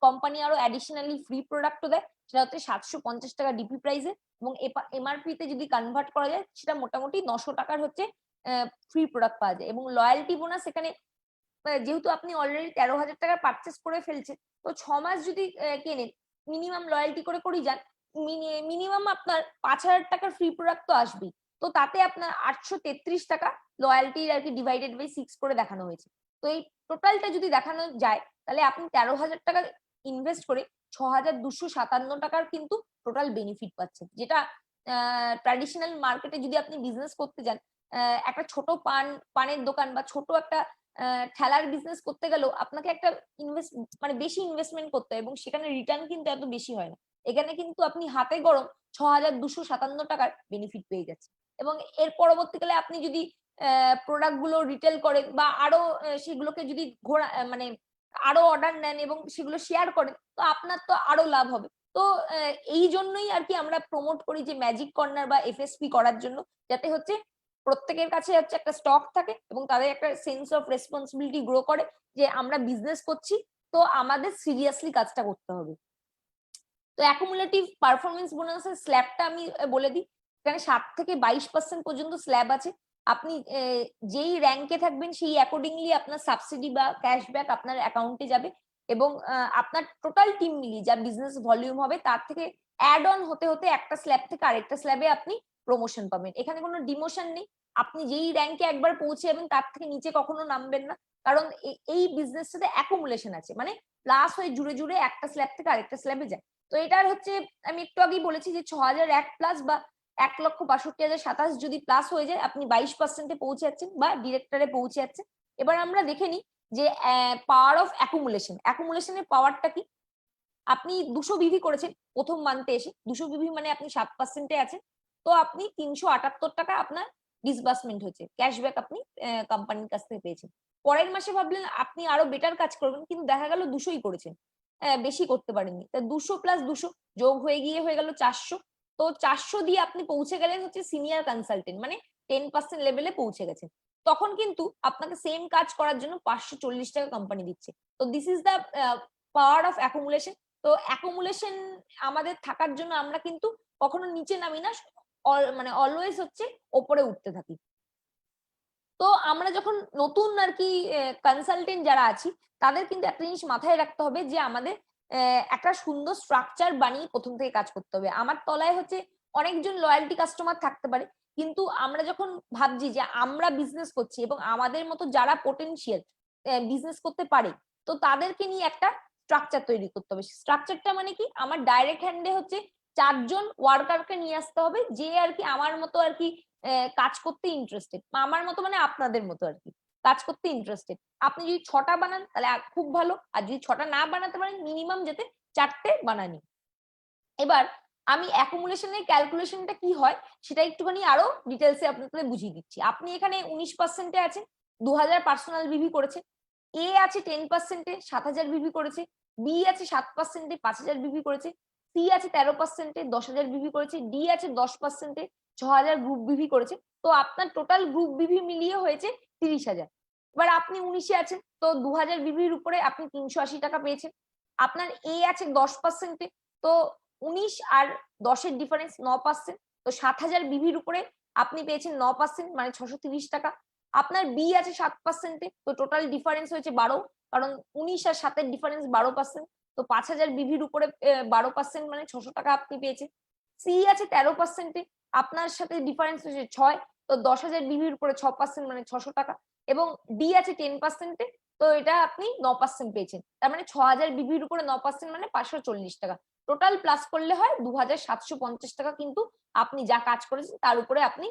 কোম্পানি আরো অ্যাডিশনালি ফ্রি প্রোডাক্টও দেয়, সেটা হচ্ছে 750 টাকা ডিপি প্রাইসে। এবং এমআরপি তে যদি কনভার্ট করা যায়, সেটা মোটামুটি 900 টাকার হচ্ছে ফ্রি প্রোডাক্ট পাওয়া যায়। এবং লয়্যালটি বোনাস এখানে, যেহেতু আপনি অলরেডি 13,000 টাকার পারচেস করে ফেলছেন, তো 6 মাস যদি কেনেন, মিনিমাম লয়্যালটি করে করেই যান, মিনিমাম আপনার 5,000 টাকার ফ্রি প্রোডাক্ট তো আসবেই। তো তাতে আপনার 833 টাকা লয়্যালটি আর কি ডিভাইডেড বাই 6 করে দেখানো হয়েছে। তো এই টোটালটা যদি দেখানো যায়, তাহলে আপনি 13,000 টাকা ইনভেস্ট করে 6,257 টাকার কিন্তু টোটাল বেনিফিট পাচ্ছেন, যেটা ট্র্যাডিশনাল মার্কেটে যদি আপনি বিজনেস করতে যান, একটা ছোট পানের দোকান বা ছোট একটা ঠেলার বিজনেস করতে গেলেও আপনাকে একটা মানে বেশি ইনভেস্টমেন্ট করতে হয়, এবং সেখানে রিটার্ন কিন্তু এত বেশি হয় না। এখানে কিন্তু আপনি হাতে গরম 6,257 টাকার বেনিফিট পেয়ে যাচ্ছেন। এবং এর পরবর্তীকালে আপনি যদি প্রোডাক্ট গুলো রিটেল করেন বা আরো সেগুলোকে যদি মানে আরো অর্ডার নেন এবং সেগুলো শেয়ার করেন, তো আপনার তো আরো লাভ হবে। তো এই জন্যই আর কি আমরা প্রমোট করি যে ম্যাজিক কর্নার বা এফএসপি করার জন্য, যাতে হচ্ছে প্রত্যেকের কাছে হচ্ছে একটা স্টক থাকে এবং তাদের একটা সেন্স অফ রেসপন্সিবিলিটি গ্রো করে, যে আমরা বিজনেস করছি, তো আমাদের সিরিয়াসলি কাজটা করতে হবে। তো অ্যাকুমুলেটিভ পারফরমেন্স বোনাসের স্ল্যাবটা আমি বলে দিই। এখানে 7 থেকে 22% পর্যন্ত স্ল্যাব আছে। আপনি যেই র্যাঙ্কে থাকবেন সেই অ্যাকর্ডিংলি আপনার সাবসিডি বা ক্যাশব্যাক আপনার অ্যাকাউন্টে যাবে। এবং আপনার টোটাল টিম মিলিয়ে যা বিজনেস ভলিউম হবে, তার থেকে অ্যাড অন হতে হতে একটা স্ল্যাব থেকে আরেকটা স্ল্যাবে আপনি প্রমোশন পাবেন। এখানে কোনো ডিমোশন নেই। আপনি যেই র্যাঙ্কে একবার পৌঁছে যাবেন, তার থেকে নিচে কখনো নামবেন না, কারণ এই বিজনেসটাতে অ্যাকুমুলেশন আছে, মানে প্লাস হয়ে জুড়ে জুড়ে একটা স্ল্যাব থেকে আরেকটা স্ল্যাবে যায়। তো এটার হচ্ছে আমি একটু আগেই বলেছি যে 6,001 প্লাস বা 1,62,027 যদি প্লাস হয়ে যায়, আপনি 22% পৌঁছে যাচ্ছেন বা ডিরেক্টরে পৌঁছে যাচ্ছেন। এবার আমরা দেখে নিই যে পাওয়ার অফ অ্যাকুমুলেশন। অ্যাকুমুলেশনের পাওয়ারটা কি? আপনি 200 বিভি করেছেন প্রথম মান্থে এসে, 200 বিভি মানে আপনি 7% আছেন, তো আপনি 378 টাকা আপনার ডিসবার্সমেন্ট হয়েছে, ক্যাশব্যাক আপনি কোম্পানির কাছ থেকে পেয়েছেন। পরের মাসে ভাবলেন আপনি আরো বেটার কাজ করবেন, কিন্তু দেখা গেল 200ই করেছেন, বেশি করতে পারেননি। তা 200 প্লাস 200 যোগ হয়ে গিয়ে হয়ে গেল 400। তো 400 দিয়ে আপনি পৌঁছে গেলেন হচ্ছে সিনিয়র কনসালটেন্ট, মানে 10% লেভেলে পৌঁছে গেছেন। তখন কিন্তু আপনাকে সেম কাজ করার জন্য 540 টাকা কোম্পানি দিচ্ছে। তো this is the power of accumulation. তো অ্যাকুমুলেশন আমাদের থাকার জন্য আমরা কিন্তু কখনো নিচে নামি না, মানে অলওয়েজ হচ্ছে ওপরে উঠতে থাকি। তো আমরা যখন নতুন আর কি কনসালটেন্ট যারা আছি, তাদের কিন্তু একটা জিনিস মাথায় রাখতে হবে যে আমাদের একটা সুন্দর স্ট্রাকচার বানিয়ে প্রথম থেকে কাজ করতে হবে। আমার তলায় হচ্ছে অনেকজন লয়্যালটি কাস্টমার থাকতে পারে, কিন্তু আমরা যখন ভাবছি যে আমরা বিজনেস করছি এবং আমাদের মতো যারা পোটেনশিয়াল বিজনেস করতে পারে, তো তাদেরকে নিয়ে একটা স্ট্রাকচার তৈরি করতে হবে। স্ট্রাকচারটা মানে কি? আমার ডাইরেক্ট হ্যান্ডে হচ্ছে 4 জন ওয়ার্কারকে নিয়ে আসতে হবে, যে আর কি আমার মতো আর কি কাজ করতে ইন্টারেস্টেড, আমার মতো মানে আপনাদের মতো আর কি কাজ করতে ইন্টারেস্টেড। আপনি যদি 6টা বানান তাহলে খুব ভালো, আর যদি 6টা না বানাতে পারেন মিনিমাম যাতে 4টে বানানি। এবার আমি অ্যাকুমুলেশনের ক্যালকুলেশনটা কি হয় সেটা একটুখানি আরো ডিটেলসে আপনাদের বুঝিয়ে দিচ্ছি। আপনি এখানে 19%-এ আছেন, 2,000 পার্সোনাল বিভি করেছেন। এ আছে 10%-এ 7,000 বিভি করেছে। বি আছে 7%-এ 5,000 বিভি করেছে। সি আছে 13%-এ 10,000 বিভি করেছে। ডি আছে 10%-এ 6,000 গ্রুপ বিভি করেছে। তো আপনার টোটাল গ্রুপ বিভি মিলিয়ে হয়েছে 30,000। এবার আপনি 19-এ আছেন, তো 2,000 বিভির উপরে আপনি 380 টাকা পেয়েছেন। আপনার এ আছে 10%-এ, তো 19 আর 10-এর ডিফারেন্স 9%, তো 7,000 বিভির উপরে আপনি পেয়েছেন 9%, মানে 630 টাকা। আপনার বি আছে 7%-এ, তো টোটাল ডিফারেন্স হয়েছে 12, কারণ 19 আর 7-এর ডিফারেন্স 12%, তো 5,000 বিভির উপরে 12% মানে 600 টাকা আপনি পেয়েছেন। সি আছে 13%-এ, আপনার সাথে ডিফারেন্স হয়েছে 6, তো 10,000 বিভির উপরে 6% মানে 600 টাকা। এবং ডি আছে 10%-এ, তো এটা আপনি 9% পেয়েছেন, তার মানে 6,000 বিভির উপরে 9% মানে 540 টাকা। টোটাল প্লাস করলে হয় 2,750 টাকা, কিন্তু আপনি যা কাজ করেছেন তার উপরে আপনি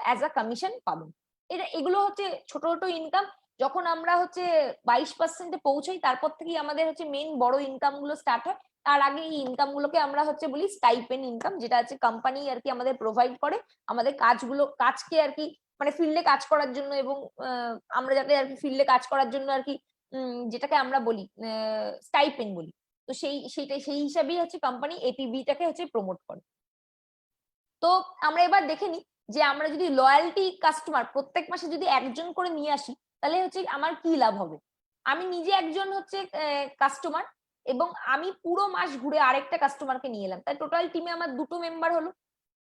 অ্যাজ আ কমিশন পাবেন। এগুলো হচ্ছে ছোট ছোট ইনকাম, যখন আমরা হচ্ছে 22% পৌঁছাই তারপর থেকেই আমাদের হচ্ছে মেইন বড় ইনকাম গুলো স্টার্ট হয়। তার আগে এই ইনকাম গুলোকে আমরা হচ্ছে বলি স্টাইপেন্ড ইনকাম, যেটা হচ্ছে কোম্পানি আর কি আমাদের প্রোভাইড করে আমাদের কাজকে আর কি মানে ফিল্ডে কাজ করার জন্য, এবং আমরা যাতে আর কি ফিল্ডে কাজ করার জন্য আর কি যেটাকে আমরা বলি স্টাইপেন্ড বলি। তো সেই হিসাবেই হচ্ছে কোম্পানি এপিবিটাকে হচ্ছে প্রমোট করে। তো আমরা এবার দেখে নিই যে আমরা যদি লয়ালটি কাস্টমার প্রত্যেক মাসে যদি একজন করে নিয়ে আসি তাহলে হচ্ছে আমার কি লাভ হবে। আমি নিজে একজন হচ্ছে কাস্টমার এবং আমি পুরো মাস ঘুরে আরেকটা কাস্টমারকে নিয়ে এলাম, তাই টোটাল টিমে আমার দুটো মেম্বার হলো,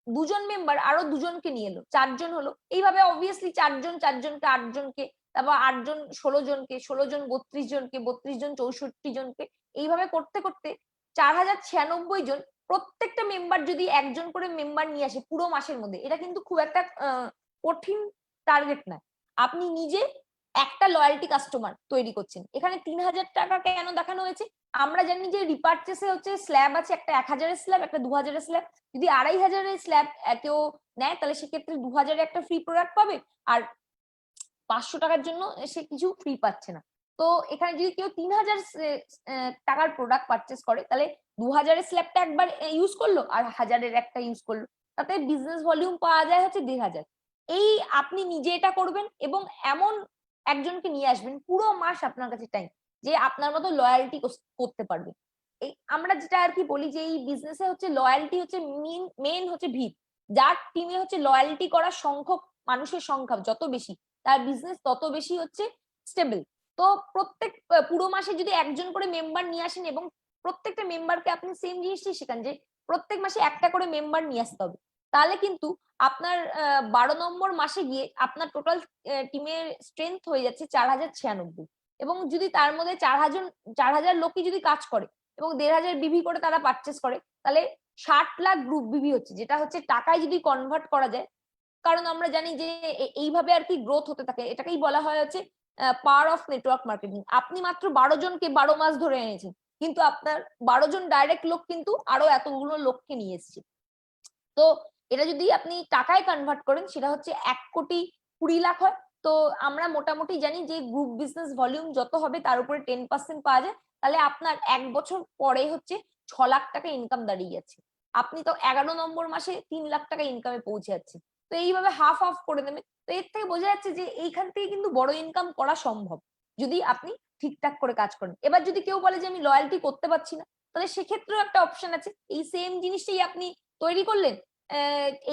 দুজন মেম্বার আরো দুজনকে নিয়ে এলো, চারজন হলো। এইভাবে অবভিয়াসলি চারজনকে আটজনকে, তারপর 8 জন 16 জনকে, 16 জন 32 জনকে, 32 জন 64 জনকে, এইভাবে করতে করতে 4096 জন। প্রত্যেকটা মেম্বার যদি একজন করে মেম্বার নিয়ে আসে পুরো মাসের মধ্যে, এটা কিন্তু খুব একটা কঠিন টার্গেট নয়। আপনি নিজে একটা লয়্যালটি কাস্টমার তৈরি করছেন। এখানে 3000 টাকা কেন দেখানো হয়েছে? আমরা জানি যে রিপার্চেসে হচ্ছে স্ল্যাব আছে, একটা 1000-এর স্ল্যাব, একটা 2000-এর স্ল্যাব। যদি 2500-এর স্ল্যাব কেউ নেয় তাহলে সেক্ষেত্রে 2000-এর একটা ফ্রি প্রোডাক্ট পাবে, আর 500 টাকার জন্য সে কিছু ফ্রি পাচ্ছে না। তো এখানে যদি কেউ 3000 টাকার প্রোডাক্ট পারচেস করে তাহলে 2000-এর স্ল্যাবটা একবার ইউজ করলো আর 1000-এর একটা ইউজ করলো, তাতে বিজনেস ভলিউম পাওয়া যায় হচ্ছে 1500। এই আপনি নিজে এটা করবেন এবং এমন একজনকে নিয়ে আসবেন পুরো মাস আপনার কাছে টাইম, যে আপনার মতো লয়্যালটি করতে পারবে। এই আমরা যেটা আর কি বলি যে এই বিজনেসে হচ্ছে লয়্যালটি হচ্ছে মেন হচ্ছে ভিত। যার টিমে হচ্ছে লয়্যালটি করার সংখ্যক মানুষের সংখ্যা যত বেশি, তার বিজনেস তত বেশি হচ্ছে স্টেবল। তো প্রত্যেক পুরো মাসে যদি একজন করে মেম্বার নিয়ে আসেন এবং প্রত্যেকটা মেম্বারকে আপনি সেম জিনিসটি শেখান যে প্রত্যেক মাসে একটা করে মেম্বার নিয়ে আসতে হবে, তাহলে কিন্তু আপনার 12 নম্বর মাসে গিয়ে আপনার টোটাল টিমের স্ট্রেংথ হয়ে যাচ্ছে 4096। এবং যদি তার মধ্যে 4000 লোকই যদি কাজ করে এবং 1500 বিভি করে তারা পারচেস করে, তাহলে 60 লাখ গ্রুপ বিভি হচ্ছে, যেটা হচ্ছে টাকায় যদি কনভার্ট করা যায়। কারণ আমরা জানি যে এইভাবে আর কি গ্রোথ হতে থাকে, এটাকেই বলা হয় হচ্ছে পাওয়ার অফ নেটওয়ার্ক মার্কেটিং। আপনি মাত্র 12 জনকে 12 মাস ধরে এনেছেন, কিন্তু আপনার 12 জন ডাইরেক্ট লোক কিন্তু আরো এতগুলো লোককে নিয়ে এসছে। তো এটা যদি আপনি টাকায় কনভার্ট করেন সেটা হচ্ছে 1,20,00,000 হয়। তো আমরা মোটামুটি জানি যে গ্রুপ বিজনেস ভলিউম যত হবে তার উপরে 10% পাওয়া যায়, তাহলে আপনার 1 বছর পরে হচ্ছে 6 লাখ টাকা ইনকাম দাঁড়িয়ে যাচ্ছে। আপনি তো 11 নম্বর মাসে 3 লাখ টাকা ইনকামে পৌঁছে যাচ্ছে। তো এইভাবে হাফ হাফ করে দেবে। তো এর থেকে বোঝা যাচ্ছে যে এইখান থেকে কিন্তু বড় ইনকাম করা সম্ভব যদি আপনি ঠিকঠাক করে কাজ করেন। এবার যদি কেউ বলে যে আমি লয়্যালটি করতে পারছি না, তাহলে সেক্ষেত্রেও একটা অপশন আছে। এই সেম জিনিসটাই আপনি তৈরি করলেন,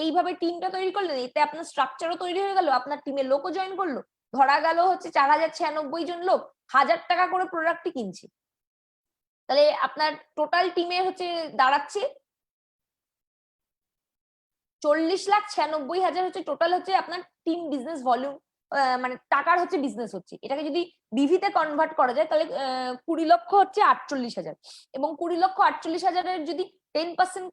এইভাবে টিমটা তৈরি করলেন, এতে আপনার স্ট্রাকচারও তৈরি হয়ে গেল, আপনার টিমের লোকও জয়েন করলো। ধরা গেল হচ্ছে 4096 জন লোক 1000 টাকা করে প্রোডাক্টই কিনছে, তাহলে আপনার টোটাল টিমে হচ্ছে দাঁড়াচ্ছে 40,96,000 হচ্ছে টোটাল হচ্ছে আপনার টিম বিজনেস ভলিউম, মানে টাকার হচ্ছে বিজনেস হচ্ছে। এটাকে যদি ডিভিতে কনভার্ট করা যায় তাহলে 20 লক্ষ হচ্ছে 48,000, এবং 20 লক্ষ 48,000-এর যদি 10%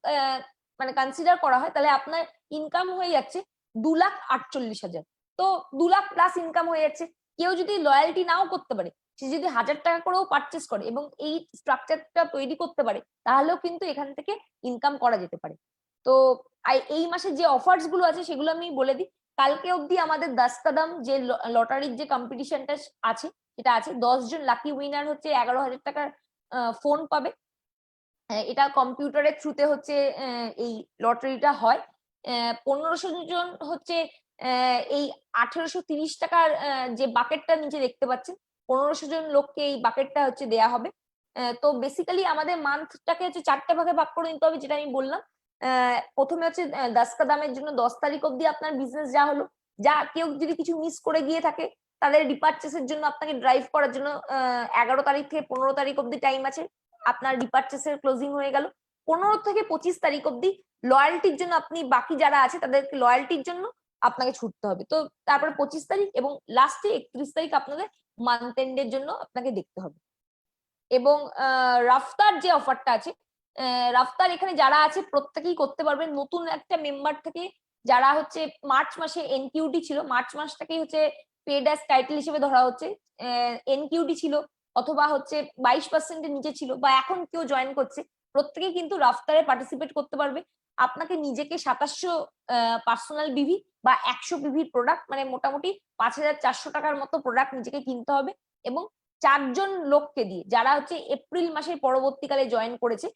মানে কনসিডার করা হয় তাহলে আপনার ইনকাম হয়ে যাচ্ছে 2,48,000। তো 2 লাখ প্লাস ইনকাম হয়ে যাচ্ছে। কেউ যদি লয়্যালটি নাও করতে পারে, সে যদি 1000 টাকা করেও পারচেস করে এবং এই স্ট্রাকচারটা তৈরি করতে পারে, তাহলেও কিন্তু এখান থেকে ইনকাম করা যেতে পারে। তো এই মাসে যে অফার্স গুলো আছে সেগুলো আমি বলে দিই। কালকে অবধি আমাদের 10 কাদাম যে লটারির যে কম্পিটিশনটা আছে সেটা আছে। 10 জন লাকি উইনার হচ্ছে 11,000 টাকার ফোন পাবে। এটা কম্পিউটারের থ্রুতে হচ্ছে এই লটারিটা হয়। 1500 জন হচ্ছে এই 1830 টাকার যে বাকেটটা নিচে দেখতে পাচ্ছেন, 1500 জন লোককে এই বাকেটটা হচ্ছে দেয়া হবে। তো বেসিক্যালি আমাদের মান্থটাকে হচ্ছে 4টে ভাগে ভাগ করে নিতে হবে, যেটা আমি বললাম। প্রথমে হচ্ছে 10 কাদামের জন্য 10 তারিখ অব্দি আপনার বিজনেস যা হলো, যা কেউ যদি কিছু মিস করে গিয়ে থাকে তাদের রিপার্চেসের জন্য আপনাকে ড্রাইভ করার জন্য 11 তারিখ থেকে 15 তারিখ অব্দি টাইম আছে। আপনার রিপার্চেসের ক্লোজিং হয়ে গেল। 15 থেকে 25 তারিখ অব্দি লয়্যালটির জন্য আপনি বাকি যারা আছে তাদেরকে লয়্যালটির জন্য আপনাকে ছুটতে হবে। তো তারপরে 25 তারিখ এবং লাস্টে 31 তারিখ আপনাদের মান্থ এন্ডের জন্য আপনাকে দেখতে হবে। এবং রাফতার যে অফারটা আছে, রাফতার এখানে যারা আছে প্রত্যেকেই করতে পারবেন। নতুন একটা মেম্বার থেকে যারা হচ্ছে মার্চ মাসে এনকিউটি ছিল, মার্চ মাসটাকেই হচ্ছে পেড অ্যাজ টাইটেল হিসেবে ধরা হচ্ছে, এনকিউটি ছিল অথবা হচ্ছে 22%-এর নিচে ছিল বা এখন কেউ জয়েন করছে, প্রত্যেকেই কিন্তু রাফতারে পার্টিসিপেট করতে পারবে। আপনাকে নিজেকে 2700 পার্সোনাল বিভি বা 100 বিভির প্রোডাক্ট, মানে মোটামুটি 5400 টাকার মতো প্রোডাক্ট নিজেকে কিনতে হবে, এবং 4জন লোককে দিয়ে, যারা হচ্ছে এপ্রিল মাসের পরবর্তীকালে জয়েন করেছে,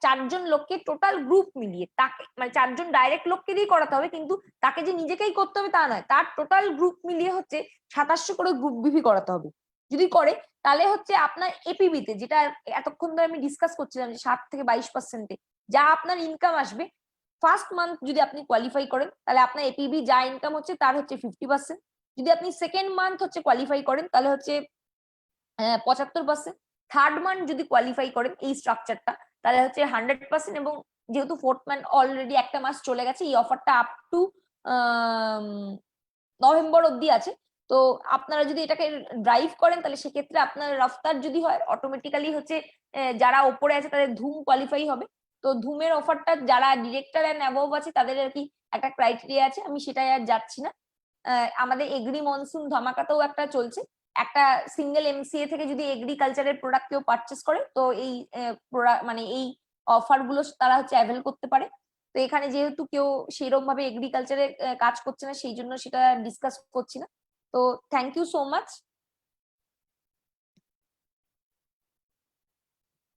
4জন লোককে টোটাল গ্রুপ মিলিয়ে, তাকে মানে 4জন ডাইরেক্ট লোককে দিয়ে করাতে হবে, কিন্তু তাকে যে নিজেকেই করতে হবে তা নয়, তার টোটাল গ্রুপ মিলিয়ে হচ্ছে 2700 করে গ্রুপ বিভি করাতে হবে। যদি করে তাহলে হচ্ছে আপনার এপিবি তে, যেটা এতক্ষণ ধরে আমি ডিসকাস করছিলাম যে 7 থেকে 22% যা আপনার ইনকাম আসবে, ফার্স্ট মান্থ যদি আপনি কোয়ালিফাই করেন তাহলে আপনার এপিবি যা ইনকাম হচ্ছে তার হচ্ছে 50%। যদি আপনি সেকেন্ড মান্থ হচ্ছে কোয়ালিফাই করেন তাহলে হচ্ছে 75%। থার্ড মান্থ যদি কোয়ালিফাই করেন এই স্ট্রাকচারটা তাহলে হচ্ছে 100%। এবং যেহেতু ফোর্থ মান্থ অলরেডি একটা মাস চলে গেছে, এই অফারটা আপ টু নভেম্বর অব্দি আছে। তো আপনারা যদি এটাকে ড্রাইভ করেন তাহলে সেক্ষেত্রে আপনার রফতার যদি হয়, অটোমেটিক্যালি হচ্ছে যারা ওপরে আছে তাদের ধুম কোয়ালিফাই হবে। তো ধুমের অফারটা যারা ডিরেক্টর এন্ড অ্যাবভ আছে তাদের আর কি একটা ক্রাইটেরিয়া আছে, আমি সেটাই আর যাচ্ছি না। আমাদের এগ্রি মনসুন ধামাকাতেও একটা চলছে, একটা সিঙ্গেল এমসিএ থেকে যদি এগ্রিকালচারের প্রোডাক্ট কেউ পারচেস করে তো এই মানে এই অফার গুলো তারা হচ্ছে অ্যাভেল করতে পারে। তো এখানে যেহেতু কেউ সেরকম ভাবে এগ্রিকালচারে কাজ করছে না, সেই জন্য সেটা ডিসকাস করছি না। তো থ্যাংক ইউ সো মাচ।